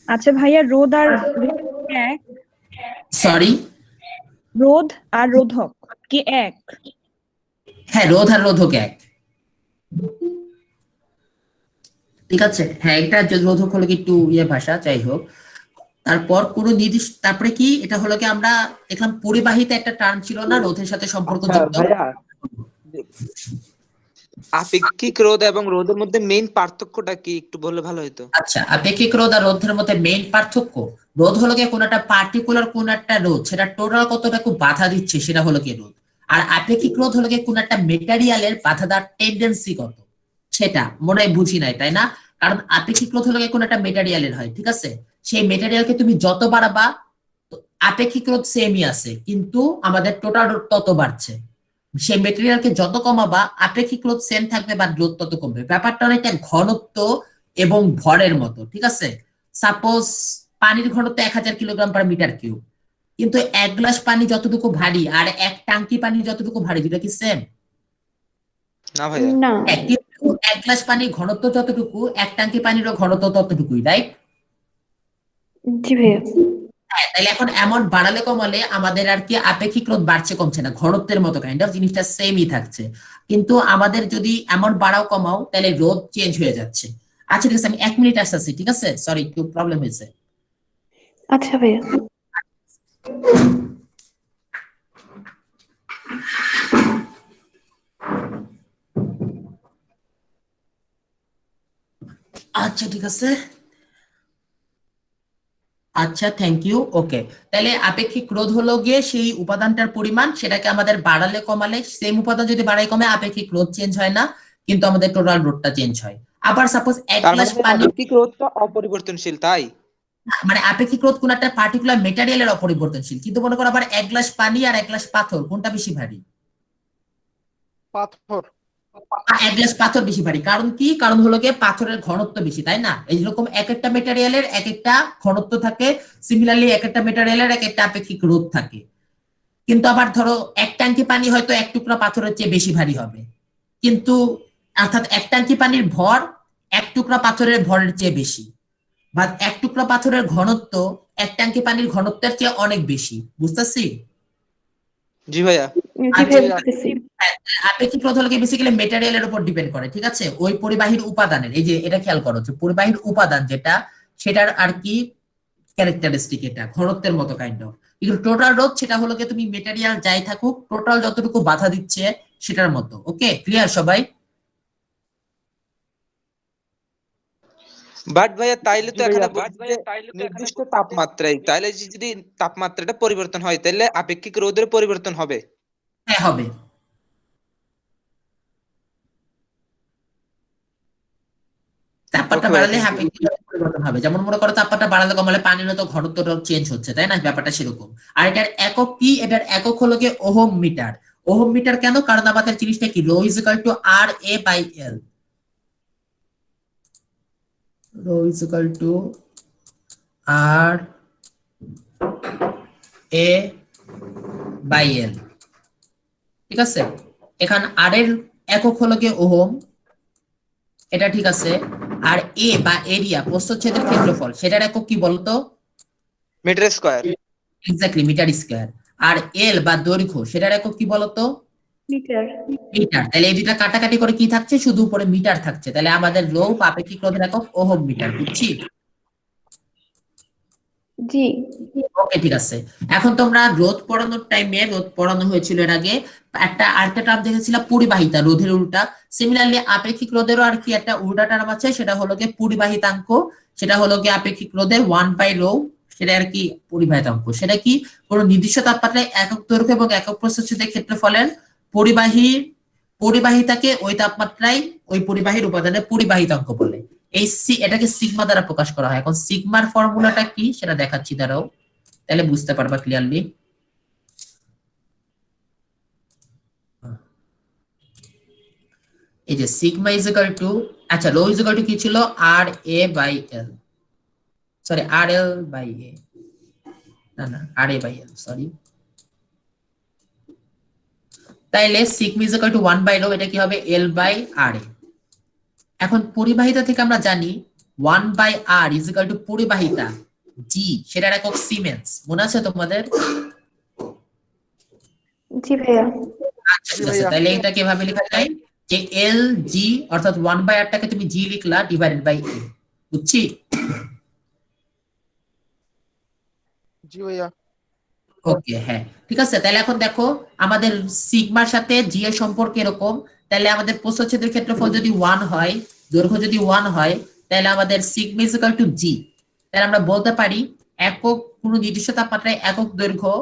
আচ্ছা ভাইয়া, রোধ আর এক, সরি, রোধ আর রোধক কি এক? হ্যাঁ, রোধ আর রোধক এক। ঠিক আছে, হ্যাঁ, এটা রোধক হলো কি একটু ভাষা, যাই হোক। তারপর কোন নির্দিষ্ট, তারপরে কি এটা হলো কি আমরা দেখলাম পরিবাহিতা একটা টার্ম ছিল না রোধের সাথে সম্পর্কযুক্ত। ভাইয়া, আপেক্ষিক রোধ এবং রোধের মধ্যে মেইন পার্থক্যটা কি একটু বললে ভালো হতো। আচ্ছা, আপেক্ষিক রোধ আর রোধের মধ্যে মেইন পার্থক্য, রোধ হলো কি কোন একটা পার্টিকুলার কোন একটা রোধ সেটা টোটাল কতটুকু বাধা দিচ্ছে সেটা হলো কি রোধ। আর আপেক্ষিক রোধ হলো কি কোন একটা মেটেরিয়ালের বাধা দেওয়ার টেন্ডেন্সি কত, সেটা মনে হয় বুঝি নাই, তাই না? কারণ আপেক্ষিক রোধ হলো কি কোন একটা মেটেরিয়ালের হয়, ঠিক আছে? সেই মেটেরিয়ালকে তুমি যত বাড়াবা, আপেক্ষিক রোধ সেমই আছে, কিন্তু আমাদের টোটাল রোধ তত বাড়ছে। সেই মেটেরিয়ালকে যত কমাবা আপেক্ষিক রোধ সেম থাকবে বা রোধ তত কমবে। ব্যাপারটা অনেকটা ঘনত্ব এবং ভরের মতো, ঠিক আছে? সাপোজ পানির ঘনত্ব 1000 কিলোগ্রাম/মিটার কিউব, কিন্তু 1 গ্লাস পানি যতটুকু ভারী আর 1 ট্যাঙ্কি পানি যতটুকু ভারী, দুটো কি সেম? না ভাইয়া। না। কিন্তু 1 গ্লাস পানির ঘনত্ব যতটুকু 1 ট্যাঙ্কি পানিরও ঘনত্ব ততটুকুই, রাইট? জি ভাইয়া। হ্যাঁ, তাহলে এখন অ্যামাউন্ট বাড়ালে কমালে আমাদের আর কি আপেক্ষিক রোধ বাড়ছে কমছে না, ঘনত্বের মতো কাইন্ড অফ জিনিসটা সেমই থাকছে। কিন্তু আমাদের যদি অ্যামাউন্ট বাড়াও কমাও তাহলে রোধ চেঞ্জ হয়ে যাচ্ছে। আচ্ছা ঠিক আছে, আমি 1 মিনিট আসতেছি, ঠিক আছে? সরি, একটু প্রবলেম হয়েছে। আচ্ছা ভাইয়া। আচ্ছা ঠিক আছে, আচ্ছা, থ্যাংক ইউ। ওকে, তাহলে আপেক্ষিক রোধ হলো গিয়ে সেই উপাদানটার পরিমাণ, সেটাকে আমাদের বাড়ালে কমালে, সেম উপাদান যদি বাড়াই কমে আপেক্ষিক রোধ চেঞ্জ হয় না, কিন্তু আমাদের টোটাল রোধটা চেঞ্জ হয়। আবার সাপোজ 1 তার গ্লাস মানে পানি, আপেক্ষিক রোধটা অপরিবর্তনশীল, তাই? মানে আপেক্ষিক রোধ কোন একটা পার্টিকুলার মেটেরিয়ালের অপরিবর্তনশীল, কিন্তু মনে করো আবার 1 গ্লাস পানি আর 1 গ্লাস পাথর কোনটা বেশি ভারী? পাথর। 1 গ্লাস পাথর বেশি ভারী। কারণ কি? কারণ হলো গিয়ে পাথরের ঘনত্ব বেশি, তাই না? এইরকম এক একটা মেটেরিয়ালের এক একটা ঘনত্ব থাকে, সিমিলারলি এক একটা মেটেরিয়ালের এক একটা আপেক্ষিক রোধ থাকে। কিন্তু আবার ধরো 1 ট্যাঙ্কি পানি হয়তো 1 টুকরা পাথরের চেয়ে বেশি ভারী হবে, কিন্তু অর্থাৎ 1 ট্যাঙ্কি পানির ভর 1 টুকরা পাথরের ভরের চেয়ে বেশি, বা 1 টুকরা পাথরের ঘনত্ব 1 ট্যাঙ্কি পানির ঘনত্বের চেয়ে অনেক বেশি। বুঝতেছি? জি ভাইয়া। জি ভাইয়া বুঝতেছি। আপেক্ষিক রোধ হলো বেসিক্যালি মেটেরিয়ালের উপর ডিপেন্ড করে, ঠিক আছে? ওই পরিবাহীর উপাদানের, এই যে এটা খেয়াল করো যে পরিবাহীর উপাদান যেটা, সেটার আর কি ক্যারেক্টারিস্টিক, এটা ঘনত্বের মতো কাইন্ড অফ। কিন্তু টোটাল রোধ সেটা হলো কি তুমি মেটেরিয়াল যাই থাকুক টোটাল যতটুকু বাধা দিচ্ছে সেটার মতো। ওকে, ক্লিয়ার সবাই? বাট ভাইয়া, তাইলে তো জি ভাইয়া। এখানে বলছে যে নির্দিষ্ট তাপমাত্রায়, তাইলে যদি তাপমাত্রাটা পরিবর্তন হয় তাহলে আপেক্ষিক রোধের পরিবর্তন হবে। হ্যাঁ, হবে। তাপমাত্রা Okay, বাড়ালে thank you. আপেক্ষিক রোধের পরিবর্তন হবে। যেমন মনে করো তাপমাত্রা বাড়ালে কমালে পানির তো ঘনত্বটা চেঞ্জ হচ্ছে, তাই না? ব্যাপারটা সেরকম। আর এটার একক কি? এটার একক হলো গিয়ে ওহম মিটার। ওহম মিটার কেন? কারণ আমাদের জিনিসটা কি, rho is equal to R A by L. Rho is equal to R A by L, ঠিক আছে? এখান আর এর একক হলো গিয়ে ওহম, এটা ঠিক আছে। আর এ বা এরিয়া, প্রস্থচ্ছেদের ক্ষেত্রফল, সেটার একক কি বলতো? Metre square. Exactly, metre square. আর এল বা দৈর্ঘ্য, সেটার একক কি বলতো? মিটার। মিটার। তাহলে এই দুটা কাটাকাটি করে কি থাকছে? শুধু উপরে মিটার থাকছে। তাহলে আমাদের রো আপেক্ষিক রোধের একক ওহম মিটার। বুঝছি? জি। ওকে, ঠিক আছে। এখন তোমরা রোধ পড়ানোর টাইমে, রোধ পড়ানো হয়েছিল এর আগে, একটা আরেকটা টার্ম দেখেছিলাম পরিবাহিতা, রোধের উল্টা। সিমিলারলি আপেক্ষিক রোধেরও আর কি একটা উল্টা টার্ম আছে, সেটা হলো গিয়ে পরিবাহিতাঙ্ক। সেটা হলো গিয়ে আপেক্ষিক রোধের 1/ρ, সেটা আর কি পরিবাহিতাঙ্ক। সেটা কি? কোন নির্দিষ্ট তাপমাত্রায় একক দৈর্ঘ্য এবং একক প্রস্থচ্ছেদের ক্ষেত্রফলের পরিবাহিতাকে ওই তাপমাত্রায় ওই পরিবাহীর উপাদানের পরিবাহিতাঙ্ক বলে। এই এটাকে সিগমা দ্বারা প্রকাশ করা হয়। এখন সিগমার ফর্মুলাটা কি সেটা দেখাচ্ছি, দাঁড়াও, তাহলে বুঝতে পারবা ক্লিয়ারলি। এই যে সিগমা ইজ ইকুয়াল টু, আচ্ছা রো ইজ ইকুয়াল টু কি ছিল, R A by L, sorry R L by A, না R A by L, sorry. তাইলে sigma is equal to 1 by rho, এটা কি হবে এল বাই আর এ। এখন পরিবাহিতা থেকে আমরা জানি 1 by R is equal to পরিবাহিতা জি, সেটার একক সিমেন্স, মনে আছে তোমাদের? জি ভাইয়া। আচ্ছা ঠিক আছে, তাহলে এটা কিভাবে লেখা যায় যে এল জি, অর্থাৎ 1 বাই আর টাকে তুমি জি লিখলা ডিভাইডেড বাই এ, বুঝছি? জি ভাইয়া। ওকে, হ্যাঁ ঠিক আছে। তাহলে এখন দেখো আমাদের সিগমার সাথে জি এর সম্পর্ক এরকম, তাহলে আমাদের প্রস্থচ্ছেদের ক্ষেত্রফল যদি 1 হয়, দৈর্ঘ্য যদি 1 হয়, তাহলে আমাদের সিগমা ইজ ইকুয়াল টু জি। তাহলে আমরা বলতে পারি একক কোনো নির্দিষ্ট তাপমাত্রায় একক দৈর্ঘ্য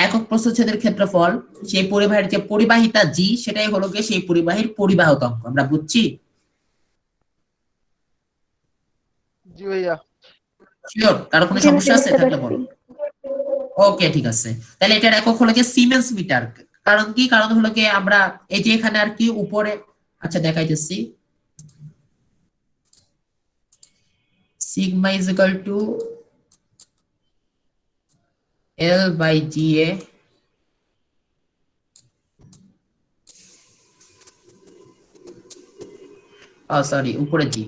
একক প্রস্থচ্ছেদের ক্ষেত্রফল, সেই পরিবাহীর যে পরিবাহিতা জি, সেটাই হলো গিয়ে সেই পরিবাহীর পরিবাহক। আমরা বুঝছি? জি ভাইয়া। শিওর? কারো কোনো জি আমি সমস্যা আছে বুঝতে থাকলে পারছি। বলো। ওকে ঠিক আছে, তাহলে এটার একক হলো গিয়ে সিমেন্স মিটার। কারণ কি, কারণ হলো গিয়ে আমরা এই যে এখানে আর কি উপরে, আচ্ছা দেখাইতেছি, sigma is equal to L by G A, sorry উপরে জি,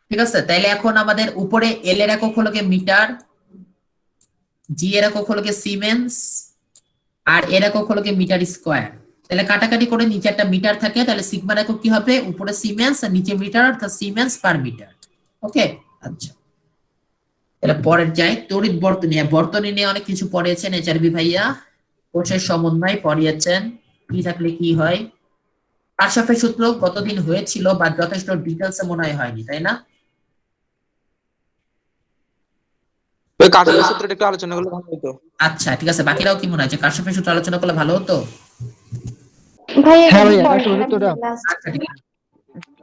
ঠিক আছে। তাইলে এখন আমাদের উপরে এল এর একক হলো গিয়ে মিটার, জি এর একক হলো গিয়ে সিমেন্স, আর এর একক হলো গিয়ে মিটার স্কয়ার। তাহলে কাটাকাটি করে নিচে একটা মিটার থাকে, তাহলে সিগমার একক কি হবে, উপরে সিমেন্স আর নিচে মিটার, অর্থাৎ সিমেন্স পার মিটার। ওকে আচ্ছা, তাহলে পরের যাই, তড়িৎ বর্তনী। বর্তনী নিয়ে অনেক কিছু পড়িয়েছেন এইচআরবি ভাইয়া, কোষের সমন্বয় পড়িয়েছেন, কি থাকলে কি হয়। কারশফের সূত্র কতদিন হয়েছিল বা যথেষ্ট ডিটেলসে মনে হয়নি, তাই না? ওই কার্যকর সূত্রটা একটু আলোচনা করলে ভালো হতো। আচ্ছা ঠিক আছে, বাকিরাও কি মনে হয় যে কারশফের সূত্র আলোচনা করলে ভালো হতো? ভাইয়া হ্যাঁ ভাইয়া, একটু কারশফের সূত্রটা। last আচ্ছা ঠিক আছে,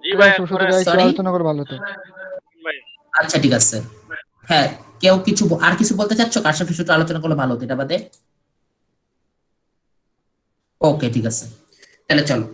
জি ভাই সূত্রটা একটু Sorry? আলোচনা করে ভালো হতো। ভাই আচ্ছা ঠিক আছে। হ্যাঁ, কেউ কিছু আর কিছু বলতে চাচ্ছ? কারশফের সূত্র আলোচনা করলে ভালো হতো এটা বাদে। ওকে ঠিক আছে, তাহলে চলো।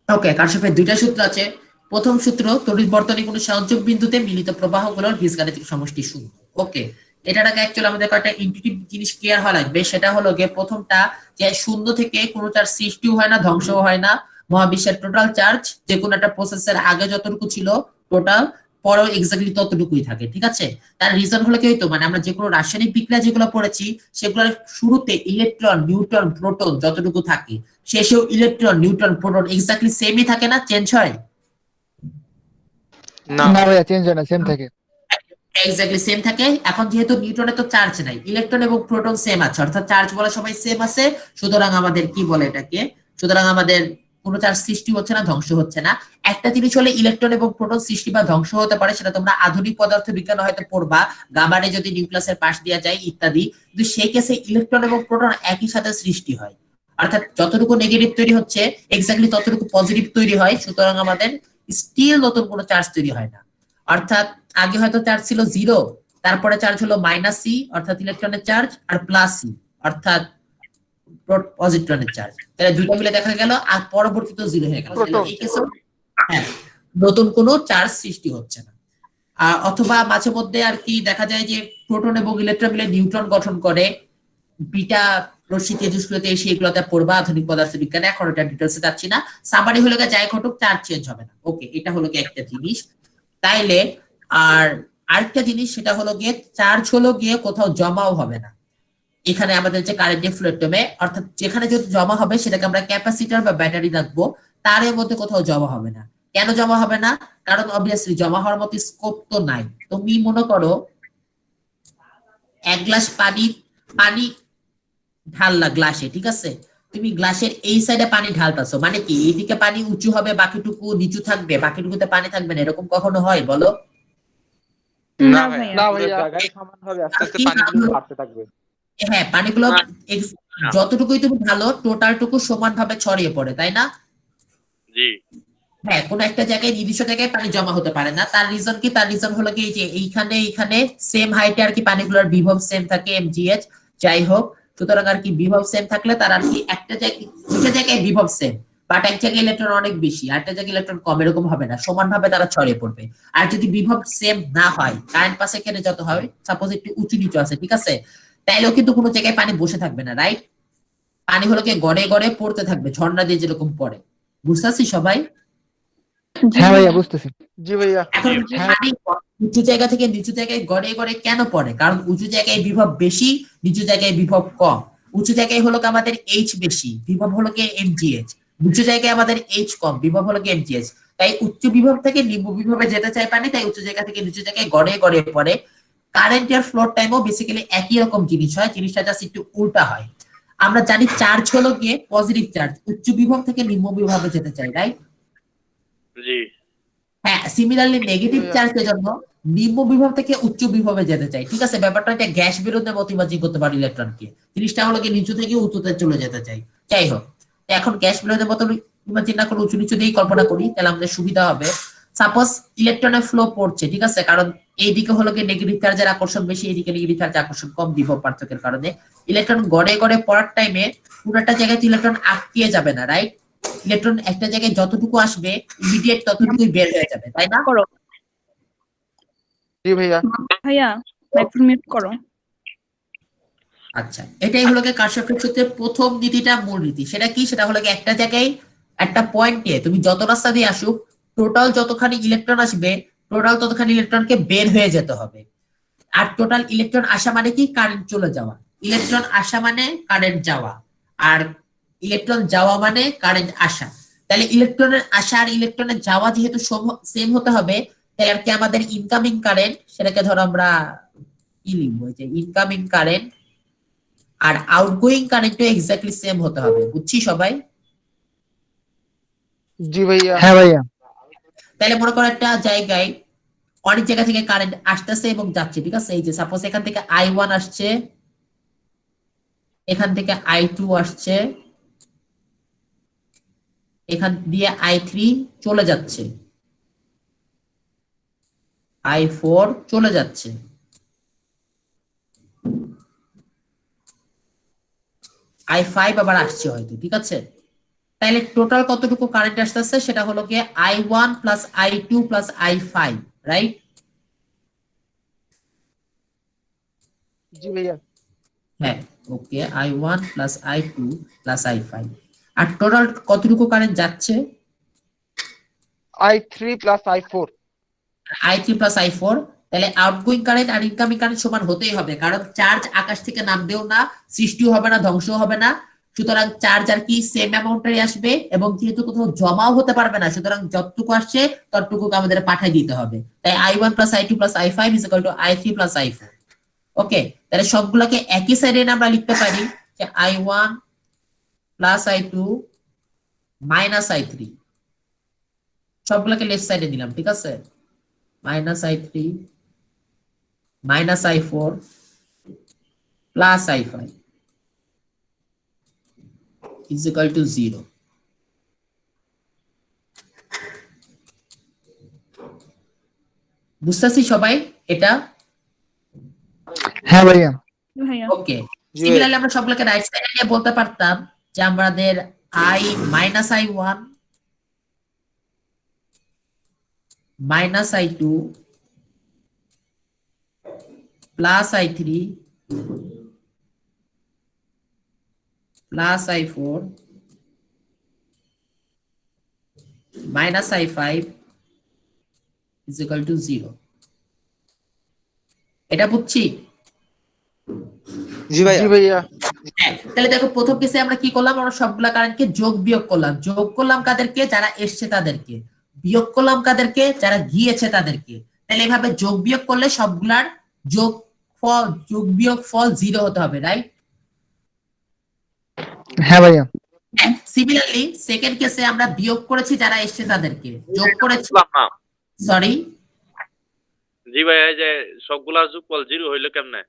ওকে, কারশফের দুইটা সূত্র আছে। প্রথম সূত্র, তড়িৎ বর্তনী কোনো সংযোগ বিন্দুতে মিলিত প্রবাহগুলোর বীজগাণিতিক সমষ্টি শূন্য। ওকে, এটার আগে অ্যাকচুয়ালি আমাদের কয়েকটা ইনটিউটিভ জিনিস ক্লিয়ার হওয়া লাগবে। সেটা হলো গিয়ে প্রথমটা, যে শূন্য থেকে কোনো চার্জ সৃষ্টিও হয় না, ধ্বংসও হয় না। মহাবিশ্বের টোটাল চার্জ যে কোনো একটা প্রসেসের আগে যতটুকু ছিল টোটাল, পরেও এক্স্যাক্টলি ততটুকুই থাকে, ঠিক আছে। তার রিজন হলো কি হইতো, মানে আমরা যে কোনো রাসায়নিক বিক্রিয়া যেগুলো পড়েছি সেগুলোর শুরুতে ইলেকট্রন, নিউট্রন, প্রোটন যতটুকু থাকে, শেষেও ইলেকট্রন, নিউট্রন, প্রোটন এক্স্যাক্টলি সেমই থাকে না, চেঞ্জ হয়? না না ভাইয়া, চেঞ্জ হয় না, সেম থাকে। এক্স্যাক্টলি সেম থাকে। এখন যেহেতু নিউট্রনে তো চার্জ নাই, ইলেকট্রন এবং প্রোটন সেম আছে, অর্থাৎ চার্জ বলা সবাই সেম আছে, সুতরাং আমাদের কি বলে এটাকে, সুতরাং আমাদের কোনো চার্জ সৃষ্টি হচ্ছে না, ধ্বংস হচ্ছে না। একটা জিনিস হলে ইলেকট্রন এবং প্রোটন সৃষ্টি বা ধ্বংস হতে পারে, সেটা তোমরা আধুনিক পদার্থ বিজ্ঞানে হয়তো পড়বা, গামারে যদি নিউক্লিয়াসের পাশ দেওয়া যায় ইত্যাদি। কিন্তু সেই কেসে ইলেকট্রন এবং প্রোটন একই সাথে সৃষ্টি হয়, অর্থাৎ যতটুকু নেগেটিভ তৈরি হচ্ছে এক্স্যাক্টলি ততটুকু পজিটিভ তৈরি হয়, সুতরাং আমাদের স্টিল নতুন কোনো চার্জ তৈরি হয় না। অর্থাৎ আগে হয়তো চার্জ ছিল 0, তারপরে চার্জ হলো -c অর্থাৎ ইলেকট্রনের চার্জ, আর +c অর্থাৎ পজিট্রনের চার্জ, তাহলে দুটো মিলে দেখা গেল, আর পরবর্তীতে 0 হয়ে গেল। তাহলে এই কেসে হ্যাঁ, নতুন কোনো চার্জ সৃষ্টি হচ্ছে না। অথবা মাঝে মধ্যে আর কি দেখা যায় যে প্রোটন এবং ইলেকট্রন মিলে নিউট্রন গঠন করে, বিটা রশ্মি তেজস্ক্রিয়তে এসে এগুলোতে পড়বা আধুনিক পদার্থ বিজ্ঞানে, এখন এটা ডিটেলসে যাচ্ছি না। সামারি হলো যাই ঘটুক চার্জ চেঞ্জ হবে না। ওকে, এটা হলো কি একটা জিনিস। তাইলে আর আরেকটা জিনিস, সেটা হলো গিয়ে চার্জ হলো গিয়ে কোথাও জমাও হবে না। এখানে আমাদের যে কারেন্টের ফ্লোটমে, অর্থাৎ যেখানে যদি জমা হবে সেটাকে আমরা ক্যাপাসিটর বা ব্যাটারি রাখবো, তার মধ্যে কোথাও জমা হবে না। কেন জমা হবে না? কারণ অবভিয়াসলি জমা হওয়ার মতো স্কোপ তো নাই। তুমি মনে করো এক গ্লাস পানি ঢাললা গ্লাসে, ঠিক আছে, তুমি গ্লাসের এই সাইডে পানি ঢালতাছো, মানে কি এইদিকে পানি উঁচু হবে, বাকিটুকু নিচু থাকবে, বাকিটুকুতে পানি থাকবে না, এরকম কখনো হয় বলো? না না ভাই, ভাইয়া। না পুরো ভাইয়া। জায়গায় সমানভাবে আস্তে আস্তে কি পানিগুলো ভালো? বাড়তে থাকবে। হ্যাঁ, পানিগুলো না। যতটুকুই তুমি ঢালো টোটালটুকু সমানভাবে ছড়িয়ে পড়ে, তাই না? জি হ্যাঁ, কোন একটা জায়গায় নির্দিষ্ট জায়গায় পানি জমা হতে পারে না। তার রিজন কি? তার রিজন হলো কি, এই যে এইখানে সেম হাইটে আর কি পানিগুলোর বিভব সেম থাকে, mgh যাই হোক, সুতরাং আর কি বিভব সেম থাকলে তার আর কি একটা জায়গায় দুটো জায়গায় বিভব সেম, বাট এক জায়গায় ইলেকট্রন অনেক বেশি, আরেকটা জায়গায় ইলেকট্রন কম, এরকম হবে না, সমানভাবে তারা ছড়িয়ে পড়বে। আর যদি বিভব সেম না হয়, কারেন্ট পাসে ক্ষেত্রে যত হয়, সাপোজ একটু উঁচু নিচু আছে, ঠিক আছে, তাইলেও কিন্তু কোনো জায়গায় পানি বসে থাকবে না, রাইট? পানি হলো কি গড়ে গড়ে পড়তে থাকবে, ঝর্ণা দিয়ে যেরকম পড়ে। বুঝতে পারছি সবাই? হ্যাঁ ভাইয়া বুঝতেছি। জি ভাইয়া। এখন পানি উঁচু জায়গা থেকে নিচু জায়গায় গড়ে গড়ে কেন পড়ে? কারণ উঁচু জায়গায় বিভব বেশি, নিচু জায়গায় বিভব কম। উঁচু জায়গায় হলো কি আমাদের এইচ বেশি, বিভব হলো কি এমজিএইচ। নিচু জায়গায় আমাদের এইচ কম, বিভব হলো কি এমজিএইচ। তাই উচ্চ বিভব থেকে নিম্ন বিভবে যেতে চায় পানি, তাই উঁচু জায়গা থেকে নিচু জায়গায় গড়ে গড়ে পড়ে। কারেন্টের ফ্লোর টাইমও বেসিক্যালি একই রকম জিনিস হয়, জিনিসটা জাস্ট একটু উল্টা হয়। আমরা জানি চার্জ হলো গিয়ে পজিটিভ চার্জ, উচ্চ বিভব থেকে নিম্ন বিভবে যেতে চাই, রাইট? জি। হ্যাঁ, সিমিলারলি নেগেটিভ চার্জের জন্য নিম্ন বিভব থেকে উচ্চ বিভবে যেতে চাই, ঠিক আছে? ব্যাপারটা একটা গ্যাস বিরুদ্ধে মতিবাজি করতে পারে ইলেকট্রনকে, জিনিসটা হলো কি নিচু থেকে উঁচুতে চলে যেতে চাই। যাই হোক, এখন গ্যাস বিরুদ্ধে মতিবাজি না করে উঁচু নিচু দিয়েই কল্পনা করি, তাহলে আমাদের সুবিধা হবে। সাপোজ ইলেকট্রনের ফ্লো পড়ছে, ঠিক আছে, কারণ এইদিকে হলো কি নেগেটিভ চার্জের আকর্ষণ বেশি, এইদিকে নেগেটিভ চার্জের আকর্ষণ কম, বিভব পার্থক্যের কারণে। ইলেকট্রন গড়ে গড়ে পড়ার টাইমে পুরোটা জায়গায় ইলেকট্রন আটকে যাবে না, রাইট? ইলেকট্রন একটা জায়গায় যতটুকু আসবে ইমিডিয়েট ততটুকুই বের হয়ে যাবে, তাই না? করো জি ভাইয়া। ভাইয়া, মাইক্রোফোন মিউট করো। আচ্ছা, এটাই হলো কি কারশফের সূত্রের প্রথম নীতিটা, মূল নীতি। সেটা কি? সেটা হলো কি একটা জায়গায় একটা পয়েন্টে তুমি যত রাস্তা দিয়ে আসুক, টোটাল যতখানি ইলেকট্রন আসবে, টোটাল ততখানি ইলেকট্রনকে বের হয়ে যেতে হবে। আর টোটাল ইলেকট্রন আসা মানে কি? কারেন্ট চলে যাওয়া। ইলেকট্রন আসা মানে কারেন্ট যাওয়া, আর ইলেকট্রন যাওয়া মানে কারেন্ট আসা। তাহলে ইলেকট্রনের আসা আর ইলেকট্রনের যাওয়া যেহেতু সেম হতে হবে, তাহলে আর কি আমাদের ইনকামিং কারেন্ট, সেটাকে ধরো আমরা কি লিখবো, যে ইনকামিং কারেন্ট আর আউটগোয়িং কারেন্টও এক্স্যাক্টলি সেম হতে হবে। বুঝছি সবাই? জি ভাইয়া। হ্যাঁ ভাইয়া। তাহলে মনে করো একটা জায়গায় অনেক জায়গা থেকে কারেন্ট আসতেছে এবং যাচ্ছে, ঠিক আছে? এই যে সাপোজ এখান থেকে I1 আসছে, এখান থেকে I2 আসছে, এখান দিয়ে I3 চলে যাচ্ছে, I4 চলে যাচ্ছে, I5 আবার আসছে হয়তো, ঠিক আছে? তাহলে টোটাল কতটুকু কারেন্ট আসতেছে? সেটা হলো গিয়ে I1 plus I2 plus I5, right? জি ভাইয়া। হ্যাঁ, ওকে, I1 plus I2 plus I5। আর টোটাল কতটুকু কারেন্ট যাচ্ছে? I3 plus I4। I3 plus I4। তাহলে আউটগোয়িং কারেন্ট আর ইনকামিং কারেন্ট সমান হতেই হবে, কারণ চার্জ আকাশ থেকে নামবেও না, সৃষ্টিও হবে না, ধ্বংসও হবে না। সুতরাং চার্জ আর কি সেম অ্যামাউন্টেরই আসবে, এবং যেহেতু কোথাও জমাও হতে পারবে না, সুতরাং যতটুকু আসছে ততটুকু আমাদের পাঠিয়ে দিতে হবে। তাই I1 plus I2 plus I5 is equal two I3 plus I4। ওকে, তাহলে সবগুলোকে একই সাইডে আমরা লিখতে পারি যে I1 plus I2 minus I3, সবগুলোকে লেফট সাইডে দিলাম, ঠিক আছে? Minus I3 minus I4 plus I5 is equal to 0। বুঝতেছি সবাই এটা? হ্যাঁ ভাইয়া। ভাইয়া, ওকে, সিমিলারলি আমরা সবগুলোকে রাইট সাইডে নিয়ে বলতে পারতাম যে আমাদের I minus I1 minus I2 plus I3 plus I4 minus I5 is equal to 0। এটা বুঝছি? জি ভাইয়া। জি ভাইয়া। হ্যাঁ, তাহলে দেখো প্রথম কেসে আমরা কি করলাম? আমরা সবগুলা কারেন্টকে যোগ বিয়োগ করলাম। যোগ করলাম কাদেরকে? যারা এসছে তাদেরকে। বিয়োগ করলাম কাদেরকে? যারা গিয়েছে তাদেরকে। তাহলে এভাবে যোগ বিয়োগ করলে সবগুলার যোগ বিয়োগ ফল 0 হতে হবে, রাইট? হ্যাঁ ভাইয়া। সিমিলারলি সেকেন্ড কেসে আমরা বিয়োগ করেছি যারা এসছে তাদেরকে, যোগ করেছি, না সরি, জি ভাইয়া, এই যে সবগুলার যোগফল 0 হইলো কেমনে?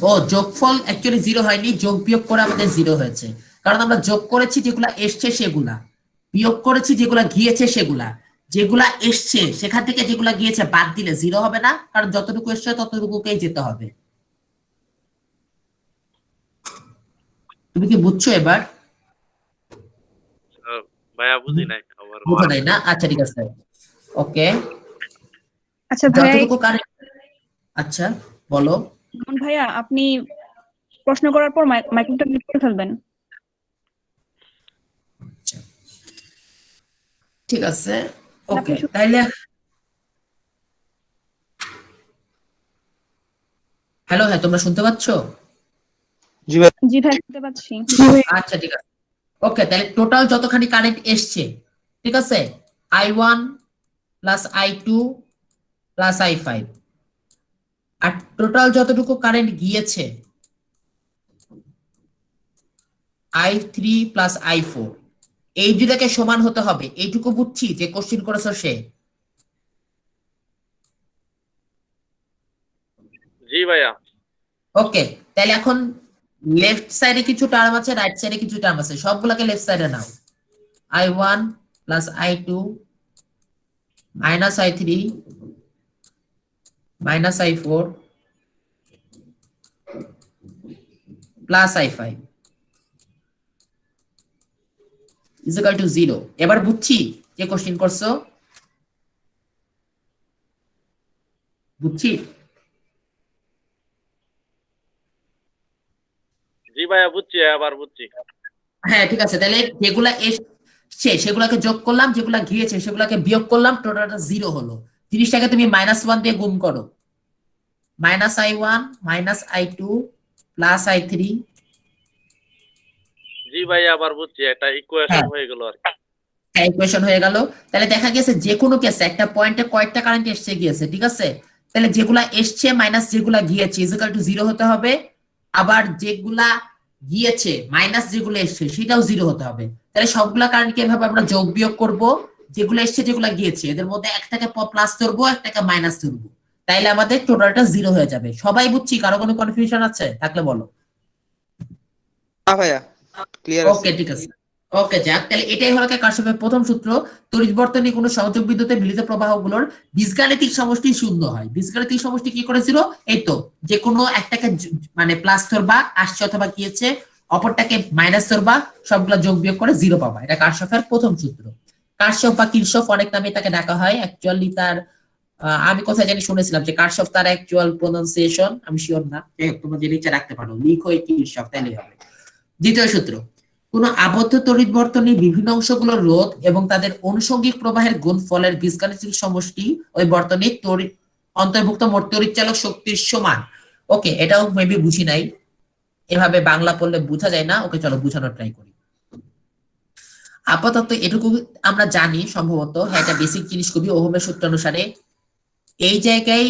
ও যোগফল অ্যাকচুয়ালি 0 হয়নি, যোগ বিয়োগ করে আমাদের 0 হয়েছে। কারণ আমরা যোগ করেছি যেগুলা এসছে সেগুলা, বিয়োগ করেছি যেগুলা গিয়েছে সেগুলা। যেগুলা এসছে সেখান থেকে যেগুলা গিয়েছে বাদ দিলে 0 হবে না, কারণ যতটুকু এসছে ততটুকুকেই যেতে হবে। তুমি কি বুঝছো এবার? ভাইয়া বুঝি নাই আবার বুঝো নাই না? আচ্ছা ঠিক আছে, ওকে। আচ্ছা ভাইয়া, যতটুকু কারেন্ট, আচ্ছা বলো। যেমন ভাইয়া আপনি প্রশ্ন করার পর মাইক্রোফোনটা মিউট করে ফেলবেন। আচ্ছা, ঠিক আছে, ওকে। আপনি শুরু- তাইলে হ্যালো, হ্যাঁ তোমরা শুনতে পাচ্ছো? জি ভাই। জি ভাই, শুনতে পাচ্ছি। আচ্ছা ঠিক আছে, ওকে। তাহলে টোটাল যতখানি কারেন্ট এসছে, ঠিক আছে, I1 plus I2 plus I5, আর টোটাল যতটুকু কারেন্ট গিয়েছে I3 প্লাস I4, এই দুটাকে সমান হতে হবে। এইটুকু বুঝছি যে কোশ্চেন করেছো সে। জি ভাইয়া। ওকে, তাহলে এখন লেফট সাইডে কিছু টার্ম আছে, রাইট সাইডে কিছু টার্ম আছে, সবগুলোকে লেফট সাইডে নাও। I1 plus I2 minus I3 minus I4 plus I5 is equal two 0। এবার বুঝছি যে কোশ্চেন করছো, বুঝছি। জি ভাইয়া বুঝছি, আবার বুঝছি। হ্যাঁ ঠিক আছে, তাহলে যেগুলা এসছে সেগুলাকে যোগ করলাম, যেগুলা গিয়েছে সেগুলাকে বিয়োগ করলাম, টোটালটা 0 হলো। জিনিসটাকে তুমি -1 দিয়ে গুণ করো, -I1 -I2 প্লাস I3। জি ভাইয়া আবার বুঝছি, একটা ইকুয়েশন হ্যাঁ। হয়ে গেল আর কি। ইকুয়েশন হয়ে গেল। তাহলে দেখা গেছে যে কোনো কেসে একটা পয়েন্টে কয়েকটা কারেন্ট এসছে গিয়েছে, ঠিক আছে। তাহলে যেগুলা এসছে মাইনাস যেগুলা গিয়েছে ইজ ইকুয়াল টু 0 হতে হবে। আবার যেগুলা গিয়েছে মাইনাস যেগুলো এসছে সেটাও 0 হতে হবে। তাহলে সবগুলা কারেন্টকে এভাবে আমরা যোগ বিয়োগ করব, যেগুলো এসছে যেগুলা গিয়েছে এদের মধ্যে একটাকে প্লাস ধরবো, একটাকে মাইনাস ধরবো, তাইলে আমাদের টোটালটা 0 হয়ে যাবে। সবাই বুঝছি? কারো কোনো কনফিউশন আছে থাকলে বলো। না ভাইয়া, ক্লিয়ার আছে। ওকে ঠিক আছে, ওকে যাক। তাহলে এটাই হলো কারশফের প্রথম সূত্র। তড়িৎ বর্তনী কোনো সংযোগ বিদ্যুতে মিলিত প্রবাহগুলোর বীজগাণিতিক সমষ্টি শূন্য হয়। বীজগাণিতিক সমষ্টি কি করেছিল? এই তো, যে কোনো একটাকে মানে প্লাস ধরবা, আসছে অথবা গিয়েছে, অপরটাকে মাইনাস ধরবা, সবগুলা যোগ বিয়োগ করে 0 পাবা। এটা কারশফের প্রথম সূত্র। কারশফ বা কিরশফ অনেক নামে তাকে ডাকা হয়। অ্যাকচুয়ালি তার আমি কোথায় জানি শুনেছিলাম যে কারশফ তার অ্যাকচুয়াল প্রোনাউন্সিয়েশন আমি শিওর না, তোমরা যে নিচে রাখতে পারো, লিখো কিরশফ, তাইলেই হবে। দ্বিতীয় সূত্র, কোন আবদ্ধ তড়িৎ বর্তনীর বিভিন্ন অংশগুলোর রোধ এবং তাদের আনুষঙ্গিক প্রবাহের গুণফলের বীজগাণিতিক সমষ্টি ওই বর্তনীর তড়িৎ অন্তর্ভুক্ত মোট তড়িৎচালক শক্তির সমান। ওকে, এটাও মেবি বুঝি নাই, এভাবে বাংলা পড়লে বোঝা যায় না। ওকে চলো বুঝানোর ট্রাই করি। আপাতত এটুকু আমরা জানি সম্ভবত, হ্যাঁ এটা বেসিক জিনিস খুবই, ওহমের সূত্র অনুসারে এই জায়গায়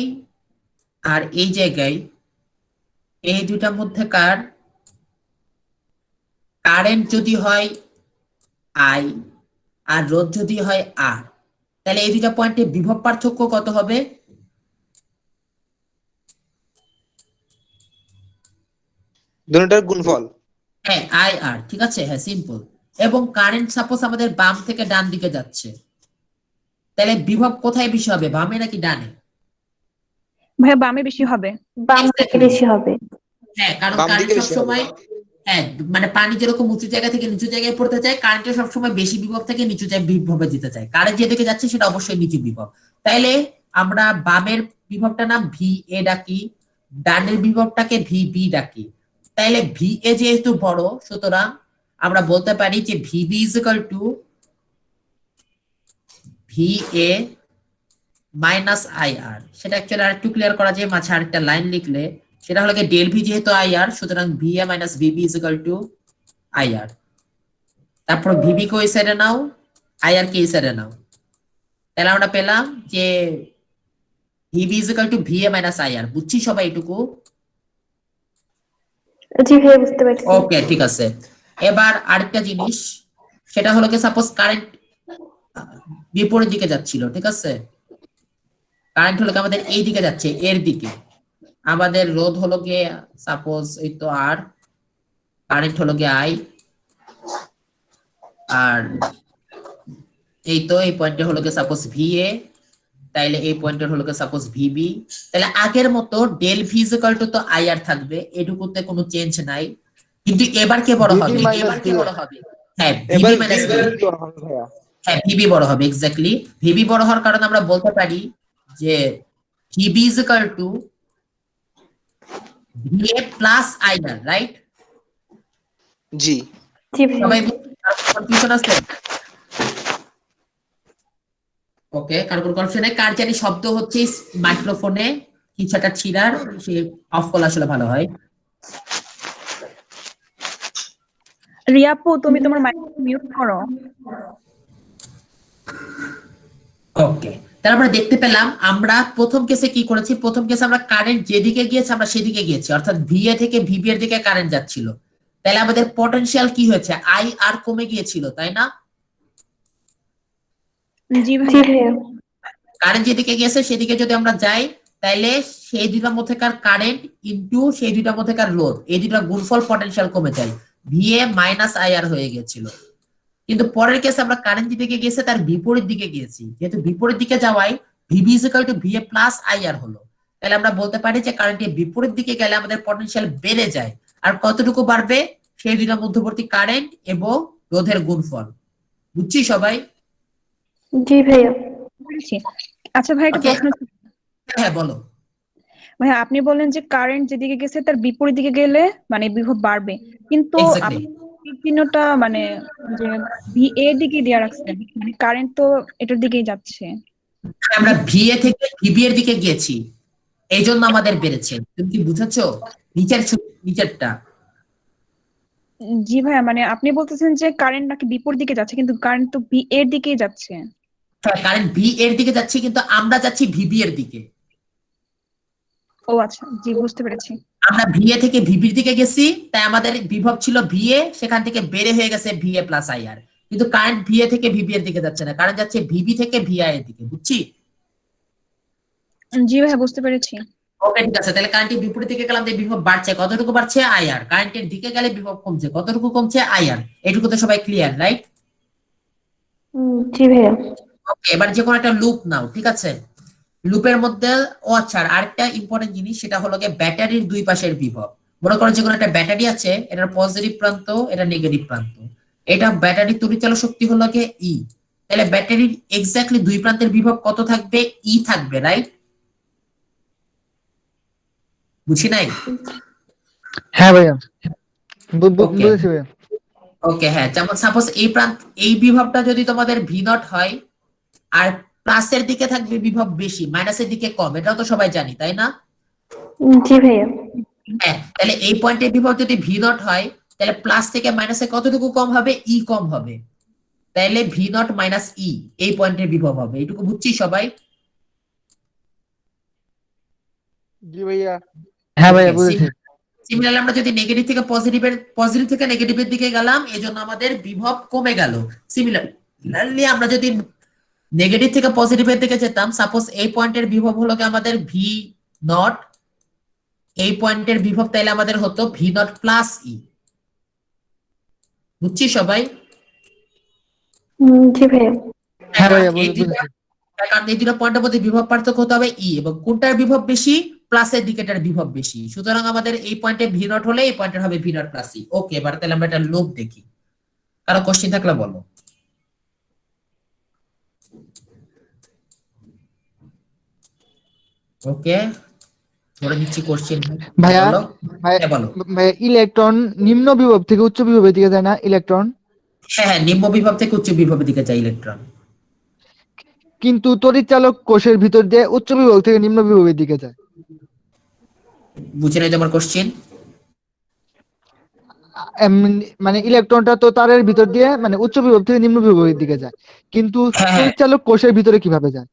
আর এই জায়গায় এই দুইটার মধ্যেকার কারেন্ট যদি হয় I আর রোধ যদি হয় R, তাহলে এই দুইটা পয়েন্টে বিভব পার্থক্য কত হবে? দুটোটার গুণফল। হ্যাঁ I R, ঠিক আছে, হ্যাঁ সিম্পল। এবং কারেন্ট সাপোজ আমাদের বাম থেকে ডান দিকে যাচ্ছে, তাহলে বিভব কোথায় বেশি হবে, বামে নাকি ডানে? ভাইয়া বামে বেশি হবে। বাম থেকে বেশি হবে। হ্যাঁ, কারণ বাম কারেন্ট দিকে বেশি হবে। সবসময়, হ্যাঁ মানে পানি যেরকম উঁচু জায়গা থেকে নিচু জায়গায় পড়তে চায়, কারেন্টের সবসময় বেশি বিভব থেকে নিচু বিভবে যেতে চায়। কারেন্ট যেদিকে যাচ্ছে সেটা অবশ্যই নিচু বিভব। তাইলে আমরা বামের বিভবটা নাম VA ডাকি, ডানের বিভবটাকে VB ডাকি। তাইলে VA যেহেতু বড়, সুতরাং আমরা বলতে পারি যে VB is equal to VA minus IR। সেটা অ্যাকচুয়ালি আর একটু ক্লিয়ার করা যায়, মাঝে আরেকটা লাইন লিখলে, সেটা হলো ডেল ভি যেহেতু IR, সুতরাং VA minus VB is equal two IR। তারপর VB কে ওই সাইডে নাও, IR কে এই সাইডে নাও, তাহলে আমরা পেলাম যে VB is equal two VA minus IR। বুঝছি সবাই এটুকু? জি ভাইয়া, বুঝতে পারছি। ওকে ঠিক আছে। এবার আরেকটা জিনিস, সেটা হলো কি সাপোজ কারেন্ট বিপরীত দিকে যাচ্ছিল, ঠিক আছে, কারেন্ট হলো কি আমাদের এই দিকে যাচ্ছে, এর দিকে। আমাদের রোধ হলো গিয়ে সাপোজ এই তো R, কারেন্ট হলো গিয়ে I, আর এই তো এই পয়েন্টে হলো গিয়ে সাপোজ VA, তাইলে এই পয়েন্টের হলো গিয়ে সাপোজ VB। তাহলে আগের মতো del V is equal to তো IR থাকবে, এটুকুতে কোনো চেঞ্জ নাই। কিন্তু এবার কে বড় হবে? VB এবার কে VA বড় হবে? হ্যাঁ এবার ভিবি মাইনাস VB বড় হবে ভাইয়া। হ্যাঁ ভিবি বড় হবে এক্স্যাক্টলি। ভিবি বড় হওয়ার কারণে আমরা বলতে পারি যে VB is equal to VA plus IR, right? জি জি ভাইয়া। সবাই কনফিউশন আছে? ওকে, কার কোন কনফিউশন নেই? কার জানি শব্দ হচ্ছে মাইক্রোফোনে কিছু একটা ছিড়ার, সে অফ করলে আসলে ভালো হয়। রিয়াপু তুমি তোমার মাইক মিউট করো। ওকে, তাহলে আমরা দেখতে পেলাম আমরা প্রথম কেসে কি করেছি, প্রথম কেসে আমরা কারেন্ট যেদিকে গিয়েছে আমরা সেদিকে গিয়েছি, অর্থাৎ ভিএ থেকে ভিবি এর দিকে কারেন্ট যাচ্ছিল। তাহলে আমাদের পটেনশিয়াল কি হয়েছে, আই আর কমে গিয়েছিল, তাই না? জি জি ভাইয়া। ভাইয়া। কারেন্ট যেদিকে গিয়েছে সেদিকে যদি আমরা যাই, তাহলে সেই দুইটার মধ্যেকার কারেন্ট ইনটু সেই দুইটার মধ্যেকার লোড, এই দুইটা গুণফল পটেনশিয়াল কমে যায়, ভিএ মাইনাস আইআর হয়ে গিয়েছিল। কিন্তু পরের কেসে আমরা কারেন্ট যেদিকে গিয়েছে তার বিপরীত দিকে গিয়েছি, যেহেতু বিপরীত দিকে যাওয়ায় VB is equal to VA plus IR হলো। তাহলে আমরা বলতে পারি যে কারেন্টের বিপরীত দিকে গেলে আমাদের পটেনশিয়াল বেড়ে যায়। আর কতটুকু বাড়বে, সেই দুইটার মধ্যবর্তী কারেন্ট এবং রোধের গুণফল। বুঝছি সবাই? জি ভাইয়া। বুঝেছি। আচ্ছা ভাই একটা Okay. প্রশ্ন ছিল। হ্যাঁ বলো। ভাইয়া আপনি বললেন যে কারেন্ট যেদিকে গেছে তার বিপরীত দিকে গেলে মানে বিভব বাড়বে, কিন্তু Exactly. আপনি চিহ্নটা মানে যে ভিএ দিকে দেয়া রাখছেন, মানে কারেন্ট তো এটার দিকেই যাচ্ছে। আমরা ভিএ থেকে ভিবি এর দিকে গিয়েছি, এই জন্য আমাদের বেড়েছে। তুমি কি বুঝেছো? নিচেরটা। জি ভাইয়া, মানে আপনি বলতেছেন যে কারেন্ট নাকি বিপরীত দিকে যাচ্ছে, কিন্তু কারেন্ট তো ভিএ এর দিকেই যাচ্ছে। হ্যাঁ, কারেন্ট ভি এর দিকে যাচ্ছে কিন্তু আমরা যাচ্ছি ভিবি এর দিকে। ও আচ্ছা, জি বুঝতে পেরেছি। আমরা ভিএ থেকে ভিবির দিকে গেছি, তাই আমাদের বিভব ছিল ভিএ, সেখান থেকে বেড়ে হয়ে গেছে ভিএ প্লাস আইআর। কিন্তু কারেন্ট ভিএ থেকে ভিবি এর দিকে যাচ্ছে না, কারেন্ট যাচ্ছে ভিবি থেকে ভিআই এর দিকে। বুঝছি? জি ভাইয়া বুঝতে পেরেছি। ওকে ঠিক আছে, তাহলে কারেন্টের বিপরীত দিকে গেলাম, বিভব বাড়ছে, কতটুকু বাড়ছে? আইআর। কারেন্টের দিকে গেলে বিভব কমছে, কতটুকু কমছে? আইআর। এটুকু তো সবাই ক্লিয়ার, রাইট? জি ভাইয়া। ওকে, এবার যে কোনো একটা লুপ নাও, ঠিক আছে? লুপের মধ্যে ও আচ্ছা, আর আরেকটা ইম্পর্টেন্ট জিনিস, সেটা হলো গিয়ে ব্যাটারির দুই পাশের বিভব। মনে করো যে কোনো একটা ব্যাটারি আছে, এটার পজিটিভ প্রান্ত, এটা নেগেটিভ প্রান্ত। এটা ব্যাটারির তড়িৎচালক শক্তি হলো গিয়ে ই। তাহলে ব্যাটারির এক্স্যাক্টলি দুই প্রান্তের বিভব কত থাকবে? ই থাকবে, রাইট? বুঝি নাই? হ্যাঁ ভাইয়া, Okay. বুঝেছি ভাইয়া। ওকে, হ্যাঁ, যেমন সাপোজ এই প্রান্ত, এই বিভবটা যদি তোমাদের ভি নট হয়, আর প্লাসের দিকে থাকবে বিভব বেশি, মাইনাসের দিকে কম, এটাও তো সবাই জানি, তাই না? জি ভাইয়া। হ্যাঁ, তাহলে এই পয়েন্টের বিভব যদি ভি নট হয়, তাহলে প্লাস থেকে মাইনাসে কতটুকু কম হবে? ই কম হবে। তাহলে ভি নট মাইনাস ই এই পয়েন্টের বিভব হবে। এইটুকু বুঝছি সবাই? জি ভাইয়া। হ্যাঁ ভাইয়া Okay, বুঝেছি। সিমিলারলি আমরা যদি নেগেটিভ থেকে নেগেটিভের দিকে গেলাম, এজন্য আমাদের বিভব কমে গেল। সিমিলারলি আমরা যদি নেগেটিভ থেকে পজিটিভের দিকে যেতাম, সাপোজ এই পয়েন্টের বিভব হলো কি আমাদের ভি নট, এই পয়েন্টের বিভব তাইলে আমাদের হতো ভি নট প্লাস ই। বুঝছি সবাই? জি ভাইয়া। হ্যাঁ ভাইয়া এই বুঝেছি। কারণ এই দুটো পয়েন্টের মধ্যে বিভব পার্থক্য হতে হবে ই, এবং কোনটার বিভব বেশি? প্লাসের দিকেটার বিভব বেশি। সুতরাং আমাদের এই পয়েন্টে ভি নট হলে এই পয়েন্টের হবে ভি নট প্লাস ই। ওকে, এবার তাহলে আমরা একটা লুপ দেখি। কারো কোশ্চেন থাকলে বলো। ওকে, ধরে নিচ্ছি কোশ্চেন। ভাইয়া, বলো। ভাইয়া, হ্যাঁ বলো। ভাইয়া, ইলেকট্রন নিম্ন বিভব থেকে উচ্চ বিভবের দিকে যায় না ইলেকট্রন? হ্যাঁ হ্যাঁ, নিম্ন বিভব থেকে উচ্চ বিভবের দিকে যায় ইলেকট্রন। কিন্তু তড়িৎচালক কোষের ভিতর দিয়ে উচ্চ বিভব থেকে নিম্ন বিভবের দিকে যায়। বুঝে নাই তোমার কোশ্চেন? মানে ইলেকট্রনটা তো তারের ভিতর দিয়ে মানে উচ্চ বিভব থেকে নিম্ন বিভবের দিকে যায়, কিন্তু হ্যাঁ। তড়িৎচালক কোষের ভিতরে কিভাবে যায়?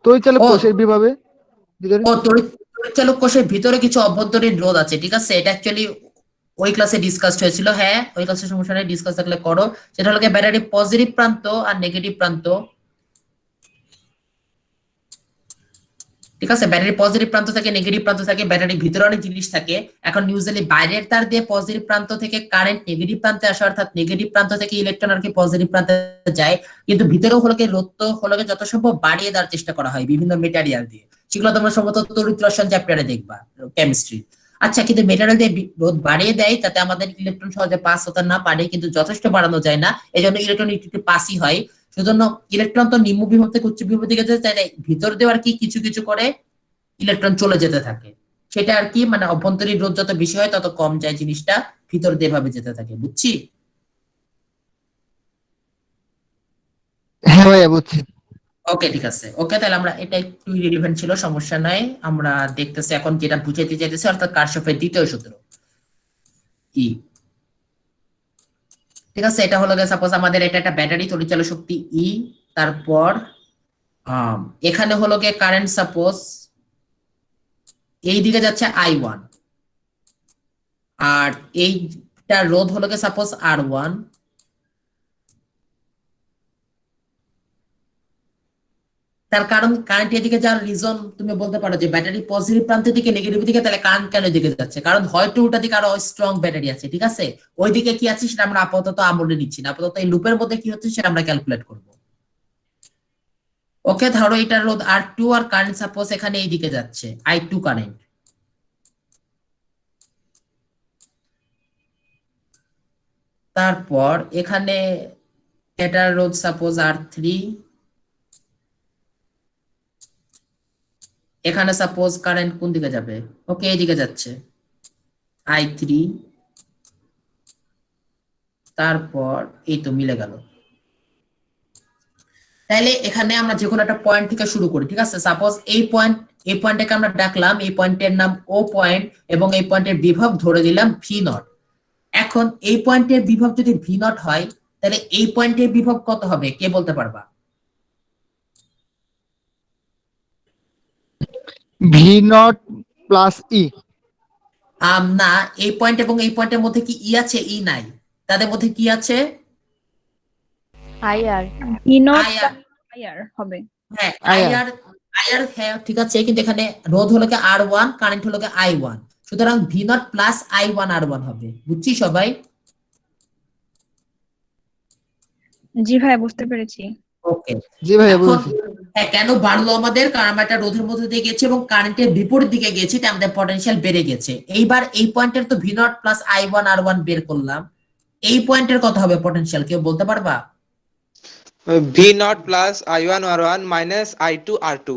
তড়িৎচালক ও। কোষের বিভাবে ভিতরে ও, তড়িৎচালক কোষের ভিতরে কিছু অভ্যন্তরীণ রোধ আছে, ঠিক আছে? এটা অ্যাকচুয়ালি ওই ক্লাসে ডিসকাস হয়েছিল। হ্যাঁ, ওই ক্লাসের সমস্যা নেই, ডিসকাস থাকলে করো। সেটা হলো ব্যাটারি পজিটিভ প্রান্ত আর নেগেটিভ প্রান্ত, ঠিক আছে? ব্যাটারি পজিটিভ প্রান্ত থাকে, নেগেটিভ প্রান্ত থাকে, ব্যাটারির ভিতরে অনেক জিনিস থাকে। এখন ইউজুয়ালি বাইরের তার দিয়ে পজিটিভ প্রান্ত থেকে কারেন্ট নেগেটিভ প্রান্তে আসে, অর্থাৎ নেগেটিভ প্রান্ত থেকে ইলেকট্রন আর কি পজিটিভ প্রান্তে যায়। কিন্তু ভিতরেও হলো রোধ তো হলো যত সম্ভব বাড়িয়ে দেওয়ার চেষ্টা করা হয় বিভিন্ন মেটেরিয়াল দিয়ে। সেগুলো তোমরা সম্ভবত তড়িৎ রসায়ন চ্যাপ্টারে দেখবা, কেমিস্ট্রি। আচ্ছা, কিন্তু মেটারিয়াল দিয়ে রোধ বাড়িয়ে দেয়, তাতে আমাদের ইলেকট্রন সহজে পাস হতে না পারে, কিন্তু যথেষ্ট বাড়ানো যায় না, এই জন্য ইলেকট্রন একটু পাসই হয়। সেজন্য ইলেকট্রন তো নিম্ন বিভব থেকে উচ্চ বিভব দিকে যেতে চাইলে ভিতর দিয়ে আর কি কিছু কিছু করে ইলেকট্রন চলে যেতে থাকে। সেটা আর কি মানে অভ্যন্তরীণ রোধ যত বেশি হয় তত কম যায়, জিনিসটা ভিতর দিয়ে ভাবে যেতে থাকে, বুঝছি? হ্যাঁ ভাইয়া বুঝছি। ওকে, ঠিক আছে। ওকে, তাহলে আমরা এটা একটু রিলেভেন্ট ছিল, সমস্যা নাই। আমরা দেখতেছি এখন যেটা বুঝাইতে চাইতেছে, অর্থাৎ কারশফের দ্বিতীয় সূত্র কি। ঠিক আছে, এটা হলো সাপোজ আমাদের এটা একটা ব্যাটারি, তড়িৎচালক শক্তি ই। তারপর এখানে হলো গিয়ে কারেন্ট সাপোজ এই দিকে যাচ্ছে I1, আর এইটা রোধ হলো গিয়ে সাপোজ R1। তার কারণ কারেন্ট এদিকে যাওয়ার রিজন তুমি বলতে পারো যে ব্যাটারি পজিটিভ প্রান্তের দিকে নেগেটিভ দিকে, তাহলে কারেন্ট কেন এদিকে যাচ্ছে? কারণ হয়তো ওটা দিকে আরো স্ট্রং ব্যাটারি আছে, ঠিক আছে? ওইদিকে কি আছে সেটা আমরা আপাতত আমলে নিচ্ছি না, আপাতত এই লুপের মধ্যে কি হচ্ছে সেটা আমরা ক্যালকুলেট করব। ওকে, ধরো এটা রোধ R2 আর কারেন্ট সাপোজ এখানে এইদিকে যাচ্ছে I2 কারেন্ট। তারপর এখানে এটার রোধ সাপোজ R3, এখানে সাপোজ কারেন্ট কোন দিকে যাবে? ওকে, এইদিকে যাচ্ছে I3। তারপর এই তো মিলে গেল। তাহলে এখানে আমরা যে কোনো একটা পয়েন্ট থেকে শুরু করি, ঠিক আছে? সাপোজ এই পয়েন্টটাকে আমরা ডাকলাম, এই পয়েন্টের নাম ও পয়েন্ট, এবং এই পয়েন্টের বিভব ধরে দিলাম V0। এখন এই পয়েন্টের বিভব যদি V0 হয়, তাহলে এই পয়েন্টের বিভব কত হবে কে বলতে পারবা? V0 plus E. না, এই পয়েন্ট এবং এই পয়েন্টের মধ্যে কি ই আছে? ই নাই, তাদের মধ্যে কি আছে? IR V0 IR। IR হবে। হ্যাঁ, IR IR হ্যাঁ ঠিক আছে, কিন্তু এখানে রোধ হলো কি R1, কারেন্ট হলো কি I1, সুতরাং V0 প্লাস I1 R1 হবে, বুঝছি সবাই? জি ভাইয়া, বুঝতে পেরেছি। ওকে, জি ভাইয়া এখন বুঝছি। হ্যাঁ, কেন বাড়লো আমাদের? কারণ আমরা একটা রোধের মধ্যে দিয়ে গেছি এবং কারেন্টের বিপরীত দিকে গেছি, তাই আমাদের পটেনশিয়াল বেড়ে গেছে। এইবার এই পয়েন্টের তো V0 প্লাস I1 R1 বের করলাম, এই পয়েন্টের কত হবে পটেনশিয়াল কেউ বলতে পারবা? V0 plus I1 R1 minus I2 R2।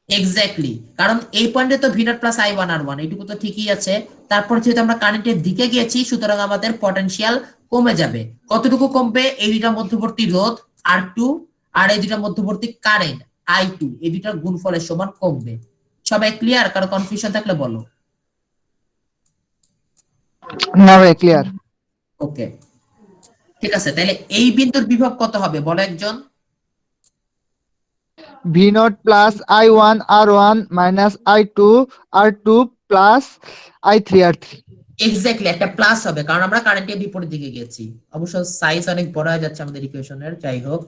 Exactly, কারণ এই পয়েন্টে তো V0 প্লাস I1 R1, এইটুকু তো ঠিকই আছে। তারপর যেহেতু আমরা কারেন্টের দিকে গেছি, সুতরাং আমাদের পটেনশিয়াল কমে যাবে। কতটুকু কমবে? এই দুইটা মধ্যবর্তী রোধ R2 আর এই দুইটা মধ্যবর্তী কারেন্ট I2, এই দুইটার গুণফলের সমান কমবে। সবাই ক্লিয়ার? কারো কনফিউশন থাকলে বলো। না ভাই ক্লিয়ার। ওকে, ঠিক আছে। তাহলে এই বিন্দুর বিভব কত হবে বলো একজন? V0 plus I1 R1 minus I2 R2 plus I3 R3। Exactly, একটা প্লাস হবে, কারণ আমরা কারেন্টের বিপরীত দিকে গেছি। অবশ্য সাইজ অনেক বড় হয়ে যাচ্ছে আমাদের ইকুয়েশনের, যাই হোক।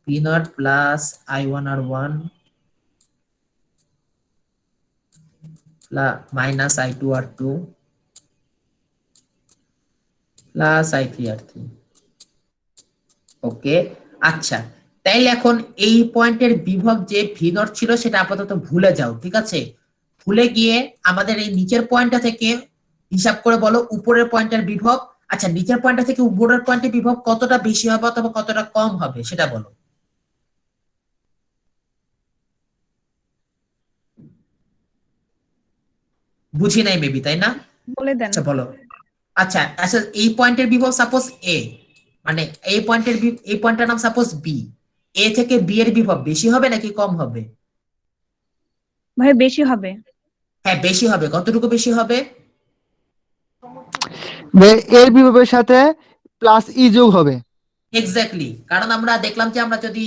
V0 plus I1 R1 minus I2 R2 plus I3 R3। ওকে, আচ্ছা, তাইলে এখন এই পয়েন্টের বিভব যে V0 ছিল সেটা আপাতত ভুলে যাও, ঠিক আছে? ভুলে গিয়ে আমাদের এই নিচের পয়েন্টটা থেকে হিসাব করে বলো উপরের পয়েন্টের বিভব। আচ্ছা, নিচের পয়েন্টটা থেকে উপরের পয়েন্টের বিভব কতটা বেশি হবে অথবা কতটা কম হবে সেটা বলো। বুঝি নাই মেবি, তাই না? বলে দেন। আচ্ছা বলো। আচ্ছা আচ্ছা, এই পয়েন্টের বিভব সাপোজ এ, মানে এই পয়েন্টের নাম সাপোজ বি। এ থেকে বি এর বিভব বেশি হবে নাকি কম হবে? ভাই বেশি হবে। হ্যাঁ, বেশি হবে। কতটুকু বেশি হবে? এর বিভবের সাথে প্লাস ই যোগ হবে। এক্স্যাক্টলি, কারণ আমরা দেখলাম যে আমরা যদি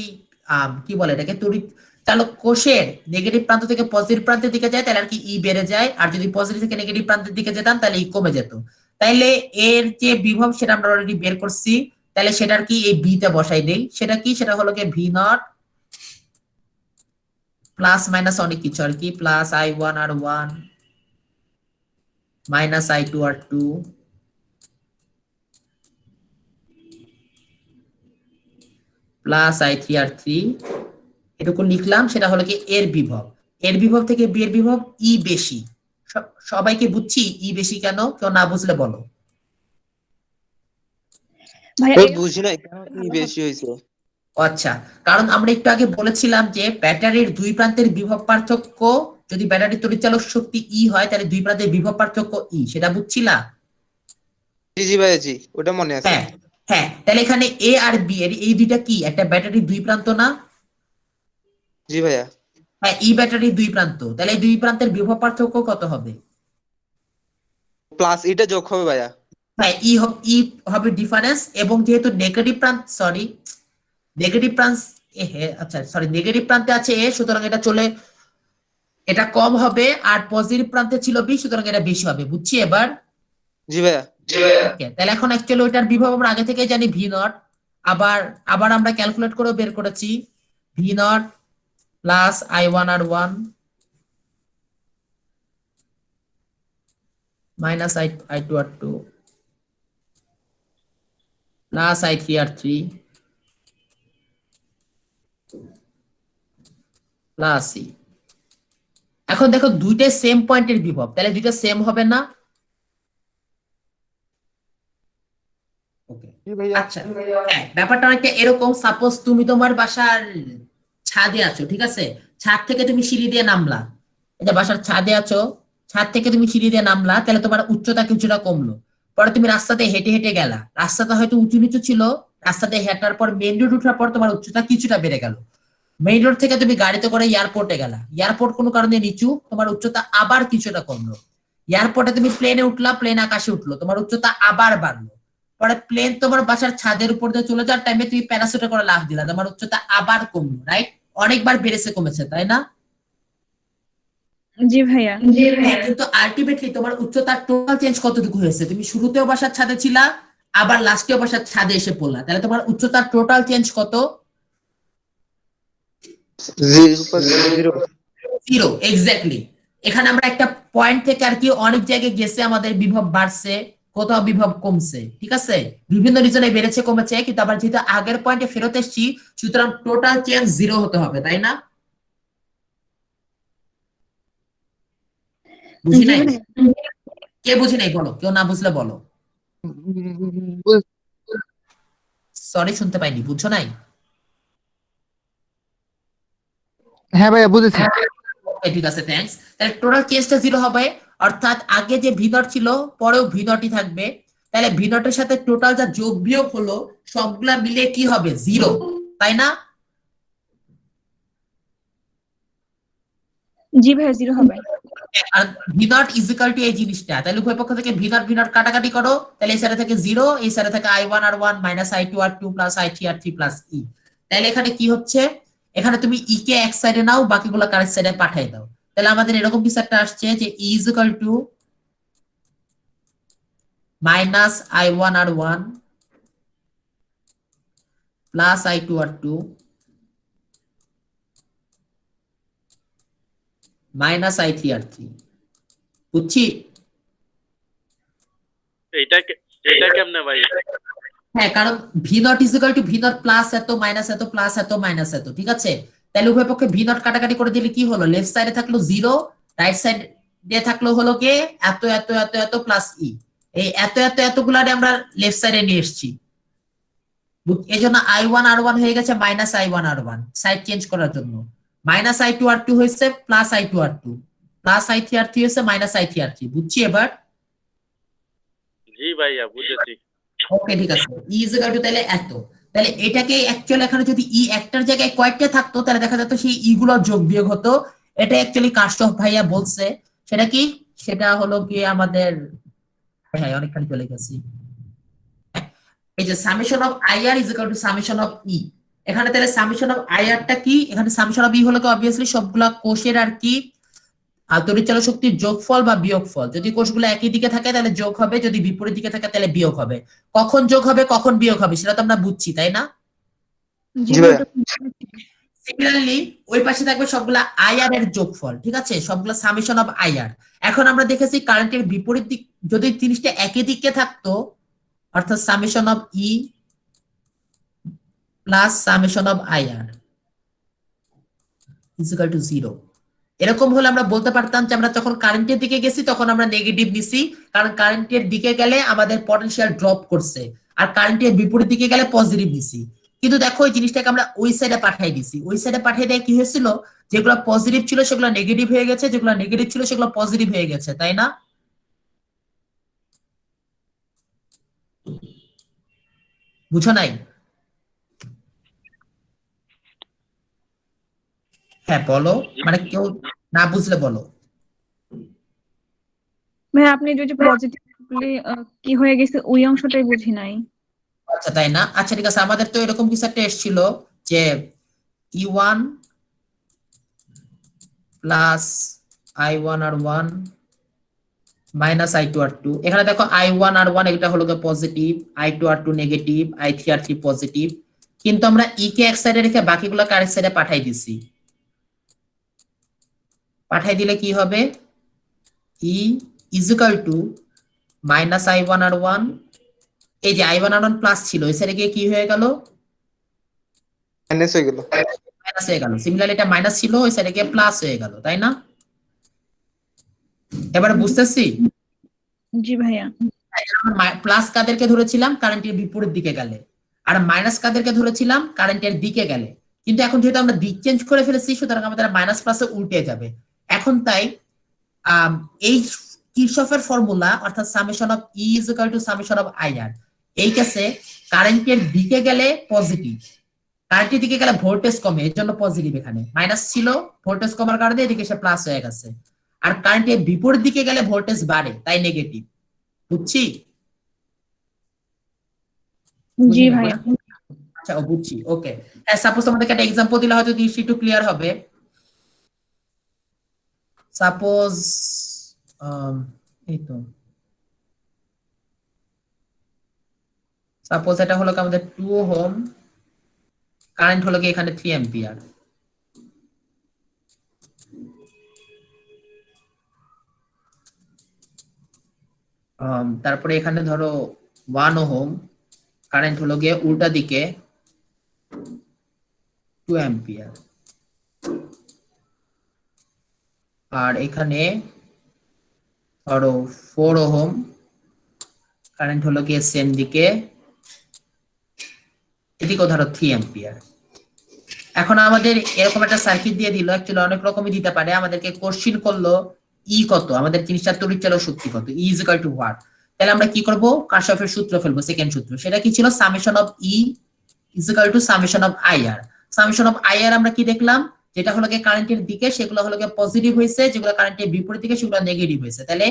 কি বলে এটাকে তড়িৎ চালক কোষের নেগেটিভ প্রান্ত থেকে পজিটিভ প্রান্তের দিকে যায় তাহলে আর কি ই বেড়ে যায়, আর যদি পজিটিভ থেকে নেগেটিভ প্রান্তের দিকে যেতাম তাহলে ই কমে যেত। তাইলে এর যে বিভব সেটা আমরা অলরেডি বের করছি, তাহলে সেটার কি এই বি তে বসাই দেই। সেটা কি? সেটা হলো কি V0 প্লাস মাইনাস অনেক কিছু আর কি, plus I1 R1 minus I2 R2 plus I3 R3, এটুকু লিখলাম। সেটা হলো কি এর বিভব। এর বিভব থেকে বি এর বিভব ই বেশি, সবাইকে বুঝছি ই বেশি কেন, কেউ না বুঝলে বলো। ভাইয়া ওই এই বুঝি নাই কেন কি বেশি হয়েছে। আচ্ছা, কারণ আমরা একটু আগে বলেছিলাম যে ব্যাটারির দুই প্রান্তের বিভব পার্থক্য, যদি ব্যাটারির তড়িৎচালক শক্তি ই হয় তাহলে দুই প্রান্তের বিভব পার্থক্য ই, সেটা বুঝছিলা? জি জি ভাইয়া, জি ওটা মনে আছে। হ্যাঁ হ্যাঁ, তাহলে এখানে এ আর বি এর এই দুইটা কি একটা ব্যাটারির দুই প্রান্ত না? জি ভাইয়া। হ্যাঁ, ই ব্যাটারির দুই প্রান্ত, তাহলে এই দুই প্রান্তের বিভব পার্থক্য কত হবে? প্লাস এটা যোগ হবে ভাইয়া। হ্যাঁ, ই হবে ডিফারেন্স, এবং যেহেতু নেগেটিভ প্রান্ত, সরি নেগেটিভ প্রান্ত, আচ্ছা সরি নেগেটিভ প্রান্তে আছে এ, সুতরাং এটা চলে, এটা কম হবে, আর পজিটিভ প্রান্তে ছিল বি, সুতরাং এটা বেশি হবে। বুঝছি এবার? জি ভাইয়া। ওকে, তাহলে এখন অ্যাকচুয়ালি ওইটার বিভব আমরা আগে থেকেই জানি ভি নট, আবার আবার আমরা ক্যালকুলেট করে বের করেছি V not plus I1 R1 minus I2 R2 plus I3 R3 plus E. এখন দেখো দুইটা সেম পয়েন্টের বিভব, তাহলে দুইটা সেম হবে না? ওকে, জি ভাইয়া। আচ্ছা হ্যাঁ, ব্যাপারটা অনেকটা এরকম, সাপোজ তুমি তোমার বাসার ছাদে আছো, ঠিক আছে, ছাদ থেকে তুমি সিঁড়ি দিয়ে নামলা, এটা বাসার ছাদে আছো, ছাদ থেকে তুমি সিঁড়ি দিয়ে নামলা, তাহলে তোমার উচ্চতা কিছুটা কমলো, পরে তুমি রাস্তাতে হেঁটে হেঁটে গেলা, রাস্তাটা হয়তো উঁচু নিচু ছিল, রাস্তাতে হেঁটার পর মেইন রোড উঠার পর তোমার উচ্চতা কিছুটা বেড়ে গেল, মেইন রোড থেকে তুমি গাড়িতে করে এয়ারপোর্টে গেলা, এয়ারপোর্ট কোনো কারণে নিচু, তোমার উচ্চতা আবার কিছুটা কমলো, এয়ারপোর্টে তুমি প্লেনে উঠলা, প্লেন আকাশে উঠলো, তোমার উচ্চতা আবার বাড়লো, পরে প্লেন তোমার বাসার ছাদের উপর দিয়ে চলে যাওয়ার টাইমে তুমি প্যারাসুটে করে লাফ দিলা, তোমার উচ্চতা আবার কমলো, রাইট? অনেকবার বেড়েছে কমেছে, তাই না? জি ভাইয়া। হ্যাঁ, কিন্তু আলটিমেটলি তোমার উচ্চতার টোটাল চেঞ্জ কতটুকু হয়েছে? তুমি শুরুতেও বাসার ছাদে ছিলা, আবার লাস্টেও বাসার ছাদে এসে পড়লা, তাহলে তোমার উচ্চতার টোটাল চেঞ্জ কত? 0 জিরো, এক্স্যাক্টলি। এখানে আমরা একটা পয়েন্ট থেকে আর কি অনেক জায়গায় গেছে, আমাদের বিভব বাড়ছে, কোথাও বিভব কমছে, ঠিক আছে, বিভিন্ন রিজনে বেড়েছে কমেছে, কিন্তু আবার যেহেতু আগের পয়েন্টে ফেরত এসেছি, সুতরাং টোটাল চেঞ্জ জিরো হতে হবে, তাই না? বুঝি জি নাই? ভাইয়া। কে বুঝি নাই বলো, কেউ না বুঝলে বলো। বুঝ- সরি, শুনতে পাইনি, বুঝছো নাই? হ্যাঁ ভাইয়া বুঝেছি। ওকে, ঠিক আছে, থ্যাঙ্কস। তাহলে টোটাল চেঞ্জটা জিরো হবে, অর্থাৎ আগে যে ভি নট ছিল পরেও ভি নটই থাকবে, তাহলে ভি নটের সাথে টোটাল যা যোগ বিয়োগ হলো সবগুলা মিলে কি হবে? জিরো, তাই না? জি ভাইয়া, 0 হবে। আর ভি নট ইজিক্যাল টু এই জিনিসটা, তাহলে উভয় পক্ষ থেকে ভি নট কাটাকাটি করো, তাহলে এই সাইডে থেকে জিরো, এই সাইডে থেকে I1 R1 minus I2 R2 plus I3 R3 plus ই। তাহলে এখানে কি হচ্ছে, এখানে তুমি ই কে এক সাইডে নাও, বাকিগুলো কারেক্ট সাইডে পাঠিয়ে দাও, তাহলে আমাদের এরকম কিছু একটা আসছে যে E is equal to minus I1 R1 plus I2 R2 minus I3 R3। বুঝছি? এইটা কেমনে ভাই? হ্যাঁ, কারণ V not is equal to V not plus এত মাইনাস এত প্লাস এত মাইনাস এত, ঠিক আছে, তাহলে উভয় পক্ষে ভি নট কাটাকাটি করে দিলে কি হলো, লেফট সাইডে থাকলো জিরো, রাইট সাইড দিয়ে থাকলো হলো কে এত এত এত এত প্লাস ই, এই এত এত এত গুলারে আমরা লেফট সাইডে নিয়ে এসেছি, এই জন্য I1 R1 হয়ে গেছে minus I1 R1 side change করার জন্য, মাইনাস I2 R2 হয়েছে plus I2 R2 plus I3 R3 হয়েছে মাইনাস I3 R3। বুঝছি এবার? জি ভাইয়া, বুঝেছি। ওকে, ঠিক আছে, ই ইজিক্যাল টু তাহলে এত, তাহলে এটাকে অ্যাকচুয়ালি এখানে যদি ই একটার জায়গায় কয়েকটা থাকতো তাহলে দেখা যেত সেই ই গুলো যোগ বিয়োগ হতো, এটা অ্যাকচুয়ালি কাশফ ভাইয়া বলছে, সেটা কি, সেটা হলো কি আমাদের, হ্যাঁ অনেকখানি চলে গেছি, এই যে summation of IR is equal to summation of E, এখানে তাহলে সামেশন অফ আইআরটা কি, এখানে সামেশন অফ ই হলো কি অবভিয়াসলি সবগুলা কোষের আর কি তড়িৎচালক শক্তির যোগফল বা বিয়োগফল, যদি কোষগুলো একই দিকে থাকে তাহলে যোগ হবে, যদি বিপরীত দিকে থাকে তাহলে বিয়োগ হবে, কখন যোগ হবে কখন বিয়োগ হবে সেটা তো আমরা বুঝছি, তাই না? জি জি ভাইয়া। সিমিলারলি ওই পাশে থাকবে সবগুলা আইআর এর যোগফল, ঠিক আছে, সবগুলা সামেশন অফ আইআর। এখন আমরা দেখেছি কারেন্টের বিপরীত দিক যদি জিনিসটা একই দিকে থাকতো, অর্থাৎ summation of E plus summation of IR is equal two 0, এরকম হলে আমরা বলতে পারতাম যে আমরা যখন কারেন্টের দিকে গেছি তখন আমরা নেগেটিভ নিছি, কারণ কারেন্টের দিকে গেলে আমাদের পটেনশিয়াল ড্রপ করছে, আর কারেন্টের বিপরীত দিকে গেলে পজিটিভ নিছি। কিন্তু দেখো এই জিনিসটাকে আমরা ওই সাইডে পাঠিয়ে দিছি, ওই সাইডে পাঠিয়ে দিয়ে কি হয়েছিল, যেগুলো পজিটিভ ছিল সেগুলো নেগেটিভ হয়ে গেছে, যেগুলো নেগেটিভ ছিল সেগুলো পজিটিভ হয়ে গেছে, তাই না? বুঝো নাই? হ্যাঁ বলো, মানে কেউ না বুঝলে বলো। ভাইয়া আপনি যদি পজিটিভ কি হয়ে গেছে ওই অংশটাই বুঝি নাই। আচ্ছা তাই না, আচ্ছা ঠিক আছে, আমাদের তো এরকম কিছু একটা এসেছিল যে E1 plus I1 R1 minus I2 R2। এখানে দেখো I1 R1 এটা হলো positive, I2 R2 negative, I3 R3 positive, কিন্তু আমরা E কে এক সাইডে রেখে বাকিগুলো আরেক সাইডে পাঠাই দিছি। পাঠাই দিলে কি হবে, E is equal two minus I1 R1, এই যে I1 R1 প্লাস ছিল ওই সাইডে গিয়ে কি হয়ে গেল, মাইনাস হয়ে গেল। মাইনাস হয়ে গেল। সিমিলারলি এটা মাইনাস ছিল ওই সাইডে গিয়ে প্লাস হয়ে গেল, তাই না? এবারে বুঝতেছি? জি ভাইয়া। প্লাস কাদেরকে ধরেছিলাম, কারেন্টের বিপরীত দিকে গেলে, আর মাইনাস কাদেরকে ধরেছিলাম, কারেন্টের দিকে গেলে। কিন্তু এখন যেহেতু আমরা দিক চেঞ্জ করে ফেলেছি সুতরাং আমাদের মাইনাস প্লাসে উল্টে যাবে এখন। তাই এই কিরশফের ফর্মুলা অর্থাৎ summation of E is equal to summation of IR, এই কেসে কারেন্টের দিকে গেলে পজিটিভ, কারেন্টের দিকে গেলে ভোল্টেজ কমে এর জন্য পজিটিভ, এখানে মাইনাস ছিল ভোল্টেজ কমার কারণে এদিকে এসে প্লাস হয়ে গেছে, আর কারেন্টের বিপরীত দিকে গেলে ভোল্টেজ বাড়ে তাই নেগেটিভ। বুঝছি? জি ভাইয়া। আচ্ছা ও বুঝছি, ওকে। হ্যাঁ সাপোজ তোমাদেরকে একটা এক্সাম্পল দিলে হয়তো জিনিসটা একটু ক্লিয়ার হবে। সাপোজ এই তো সাপোজ এটা হলো আমাদের 2 ওহম, কারেন্ট হলো কি এখানে 3 অ্যাম্পিয়ার। তারপরে এখানে ধরো 1 ওহম, কারেন্ট হলো গিয়ে উল্টা দিকে 2 অ্যাম্পিয়ার। আর এখানে ধরো 4 ওহম, কারেন্ট হলো গিয়ে সেম দিকে, এদিকেও ধরো 3 অ্যাম্পিয়ার। এখন আমাদের এরকম একটা সার্কিট দিয়ে দিল, অ্যাকচুয়ালি অনেক রকমই দিতে পারে, আমাদেরকে কোশ্চেন করলো ই কত, আমাদের জিনিসটা তড়িৎচালক শক্তি কত, ই ইজ ইকুয়াল টু হোয়াট। তাহলে আমরা কি করব, কারশফের সূত্র ফেলবো, সেকেন্ড সূত্র। সেটা কি ছিল, summation of E is equal to summation of IR। Summation of IR আমরা কি দেখলাম, যেটা হলো গিয়ে কারেন্টের দিকে সেগুলো হলো গিয়ে পজিটিভ হয়েছে, যেগুলো কারেন্টের বিপরীত দিকে সেগুলো নেগেটিভ হয়েছে। তাহলে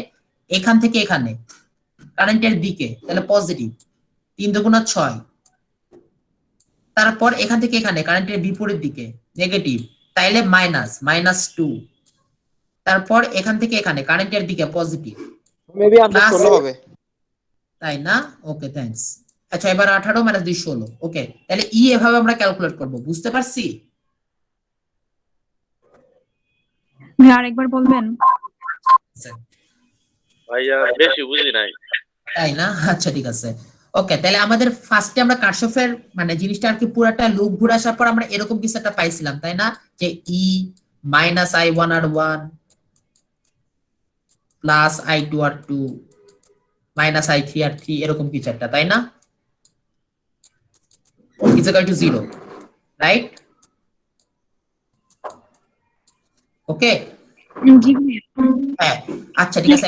এখান থেকে এখানে কারেন্টের দিকে তাহলে পজিটিভ, 3 দুগুণ 6, তারপর এখান থেকে এখানে কারেন্টের বিপরীত দিকে নেগেটিভ, তাইলে -2, তারপর এখান থেকে এখানে কারেন্টের দিকে পজিটিভ, মেবি আনসার 16 হবে, তাই না? Okay thanks. আচ্ছা এবার 18 - 2 16। ওকে, তাহলে ই এভাবে আমরা ক্যালকুলেট করব, বুঝতে পারছি? ভাইয়া আরেকবার বলবেন? ভাইয়া বেশি বুঝি নাই। তাই না, আচ্ছা ঠিক আছে। ওকে, তাহলে আমাদের ফার্স্টে আমরা কারশফের মানে জিনিসটা আর কি পুরাটা লুপ ঘুরে আসার পর আমরা এরকম কিছু একটা পাইছিলাম, তাই না, যে E -I1 R1 plus I2 R2 minus I3 R3 এরকম কিছু একটা, তাই না, ইজ ইকুয়াল টু 0, রাইট? ওকে জি ভাইয়া। হ্যাঁ আচ্ছা ঠিক আছে।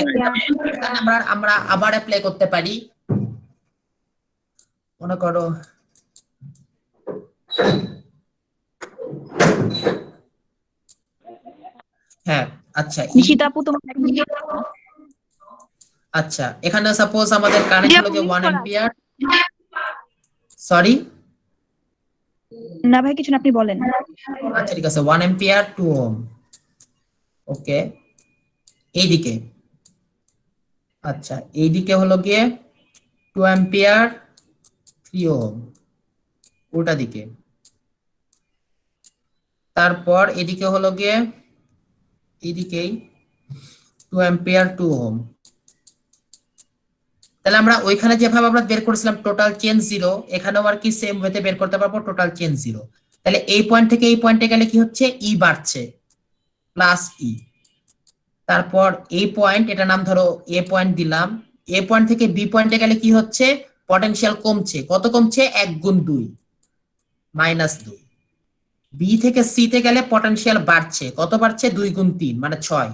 আমরা আবার অ্যাপ্লাই করতে পারি, মনে করো হ্যাঁ আচ্ছা নিশিতা আপু তোমার আচ্ছা এখানে সাপোজ আমাদের কারেন্ট হলো যে 1 অ্যাম্পিয়ার, সরি না ভাই কিছু না, আপনি বলেন। আচ্ছা ঠিক আছে, 1 অ্যাম্পিয়ার 2 ওহম। ওকে, এইদিকে আচ্ছা এইদিকে হলো গিয়ে 2 অ্যাম্পিয়ার 3 ওহম, উল্টা দিকে। তারপর এদিকে হলো গিয়ে এইদিকেই 2 অ্যাম্পিয়ার 2 ওহম। তাহলে আমরা ওইখানে যেভাবে আমরা বের করেছিলাম টোটাল চেঞ্জ 0, এখানেও আর কি সেম ওয়েতে বের করতে পারবো টোটাল চেঞ্জ 0। তাহলে এই পয়েন্ট থেকে এই পয়েন্টে গেলে কি হচ্ছে, ই বাড়ছে, প্লাস ই, তারপর এই পয়েন্ট, এটা নাম ধরো এ পয়েন্ট দিলাম, এ পয়েন্ট থেকে বি পয়েন্টে গেলে কি হচ্ছে, পটেনশিয়াল কমছে, কত কমছে, 1 গুণ 2 মাইনাস 2। বি থেকে সি তে গেলে পটেনশিয়াল বাড়ছে, কত বাড়ছে, 2 গুণ 3 মানে 6।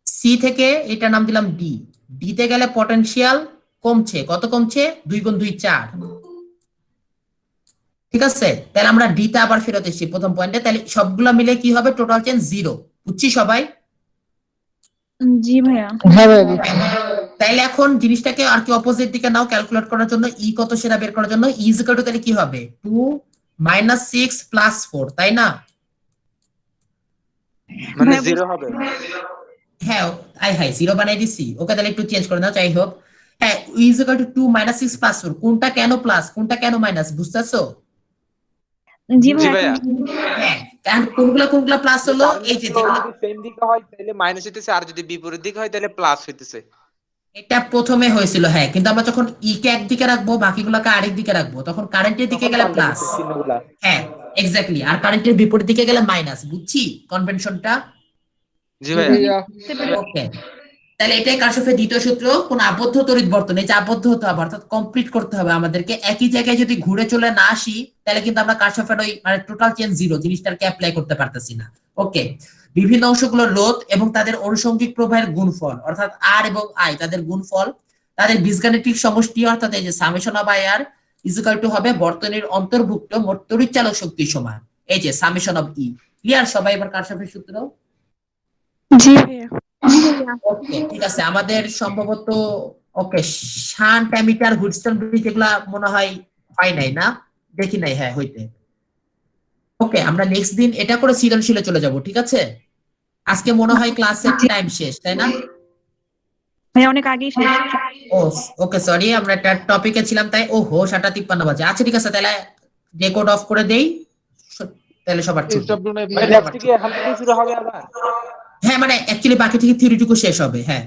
সি থেকে এটা নাম দিলাম ডি, ডি তে গেলে পটেনশিয়াল কমছে, কত কমছে, 2 গুণ 2 4। ঠিক আছে, তাহলে আমরা ডি তে আবার ফেরত এসেছি প্রথম পয়েন্টে, তাহলে সবগুলা মিলে কি হবে, টোটাল চেঞ্জ 0। বুঝছি সবাই? জি ভাইয়া। হ্যাঁ ভাইয়া বুঝছি। তাইলে এখন জিনিসটাকে আর কি অপোজিট দিকে নাও, ক্যালকুলেট করার জন্য ই কত সেটা বের করার জন্য ই ইজ ইকুয়াল টু তাহলে কি হবে, 2 মাইনাস 6 প্লাস 4, তাই না? মানে ভাইয়া 0 হবে। হ্যাঁ, হাই 0 বানাই দিছি, ওকে তাহলে একটু চেঞ্জ করে দাও, যাই হোক। হ্যাঁ, E is equal to 2 minus 6 plus 4, কোনটা কেন প্লাস কোনটা কেন মাইনাস, বুঝতেছো? জি জি ভাইয়া। ভাইয়া। হ্যাঁ, কারণ কোনগুলা প্লাস হলো, এই যে যেগুলো যদি সেম দিকে হয় তাহলে মাইনাস হইতেছে, আর যদি বিপরীত দিকে হয় তাহলে প্লাস হইতেছে। এটা প্রথমে হয়েছিল, হ্যাঁ, কিন্তু আমরা যখন ই কে একদিকে রাখবো বাকিগুলোকে আরেক দিকে রাখবো, তখন কারেন্টের দিকে গেলে প্লাস। চিহ্নগুলা। হ্যাঁ এক্স্যাক্টলি, আর কারেন্টের বিপরীত দিকে গেলে মাইনাস। বুঝছি কনভেনশনটা? জি জি ভাইয়া। ভাইয়া ওকে, তাহলে এটাই কারশফের দ্বিতীয় সূত্র, কোন আবদ্ধ তড়িৎ বর্তনী, যে আবদ্ধ হতে হবে অর্থাৎ কমপ্লিট করতে হবে আমাদেরকে, একই জায়গায় যদি ঘুরে চলে না আসি তাহলে কিন্তু আমরা কারশফের ওই মানে টোটাল চেঞ্জ 0 জিনিসটাকে অ্যাপ্লাই করতে পারতেছি না। ওকে, বিভিন্ন অংশগুলোর রোধ এবং তাদের অনুষঙ্গিক প্রবাহের গুণফল অর্থাৎ আর এবং আই তাদের গুণফল, তাদের বীজগাণিতিক সমষ্টি অর্থাৎ এই যে summation of I R is equal to হবে বর্তনীর অন্তর্ভুক্ত মোট তড়িৎ চালক শক্তি সমান এই যে সামেশন অফ ই। ক্লিয়ার সবাই এবার কারশফের সূত্র? জি ভাইয়া। ওকে ঠিক আছে, আমাদের সম্ভবত ওকে শান্ট অ্যামিটার হুইটস্টোন ব্রিজ এগুলা মনে হয় নাই না, দেখি নাই, হ্যাঁ হইতে। ওকে, আমরা নেক্সট দিন এটা করে সৃজনশীলে চলে যাব, ঠিক আছে? আজকে মনে হয় ক্লাসের টাইম শেষ, তাই না? ভাইয়া অনেক আগেই শেষ। ও ওকে সরি, আমরা একটা টপিকে ছিলাম তাই। ওহো 7:53 বাজে। আচ্ছা ঠিক আছে, তাহলে রেকর্ড অফ করে দেই, তাহলে সবার ছুটি। স্টপ ডোন মানে নেক্সট কি এখন থেকে শুরু হবে আবার? হ্যাঁ মানে অ্যাকচুয়ালি বাকি থেকে থিওরিটুকু শেষ হবে, হ্যাঁ।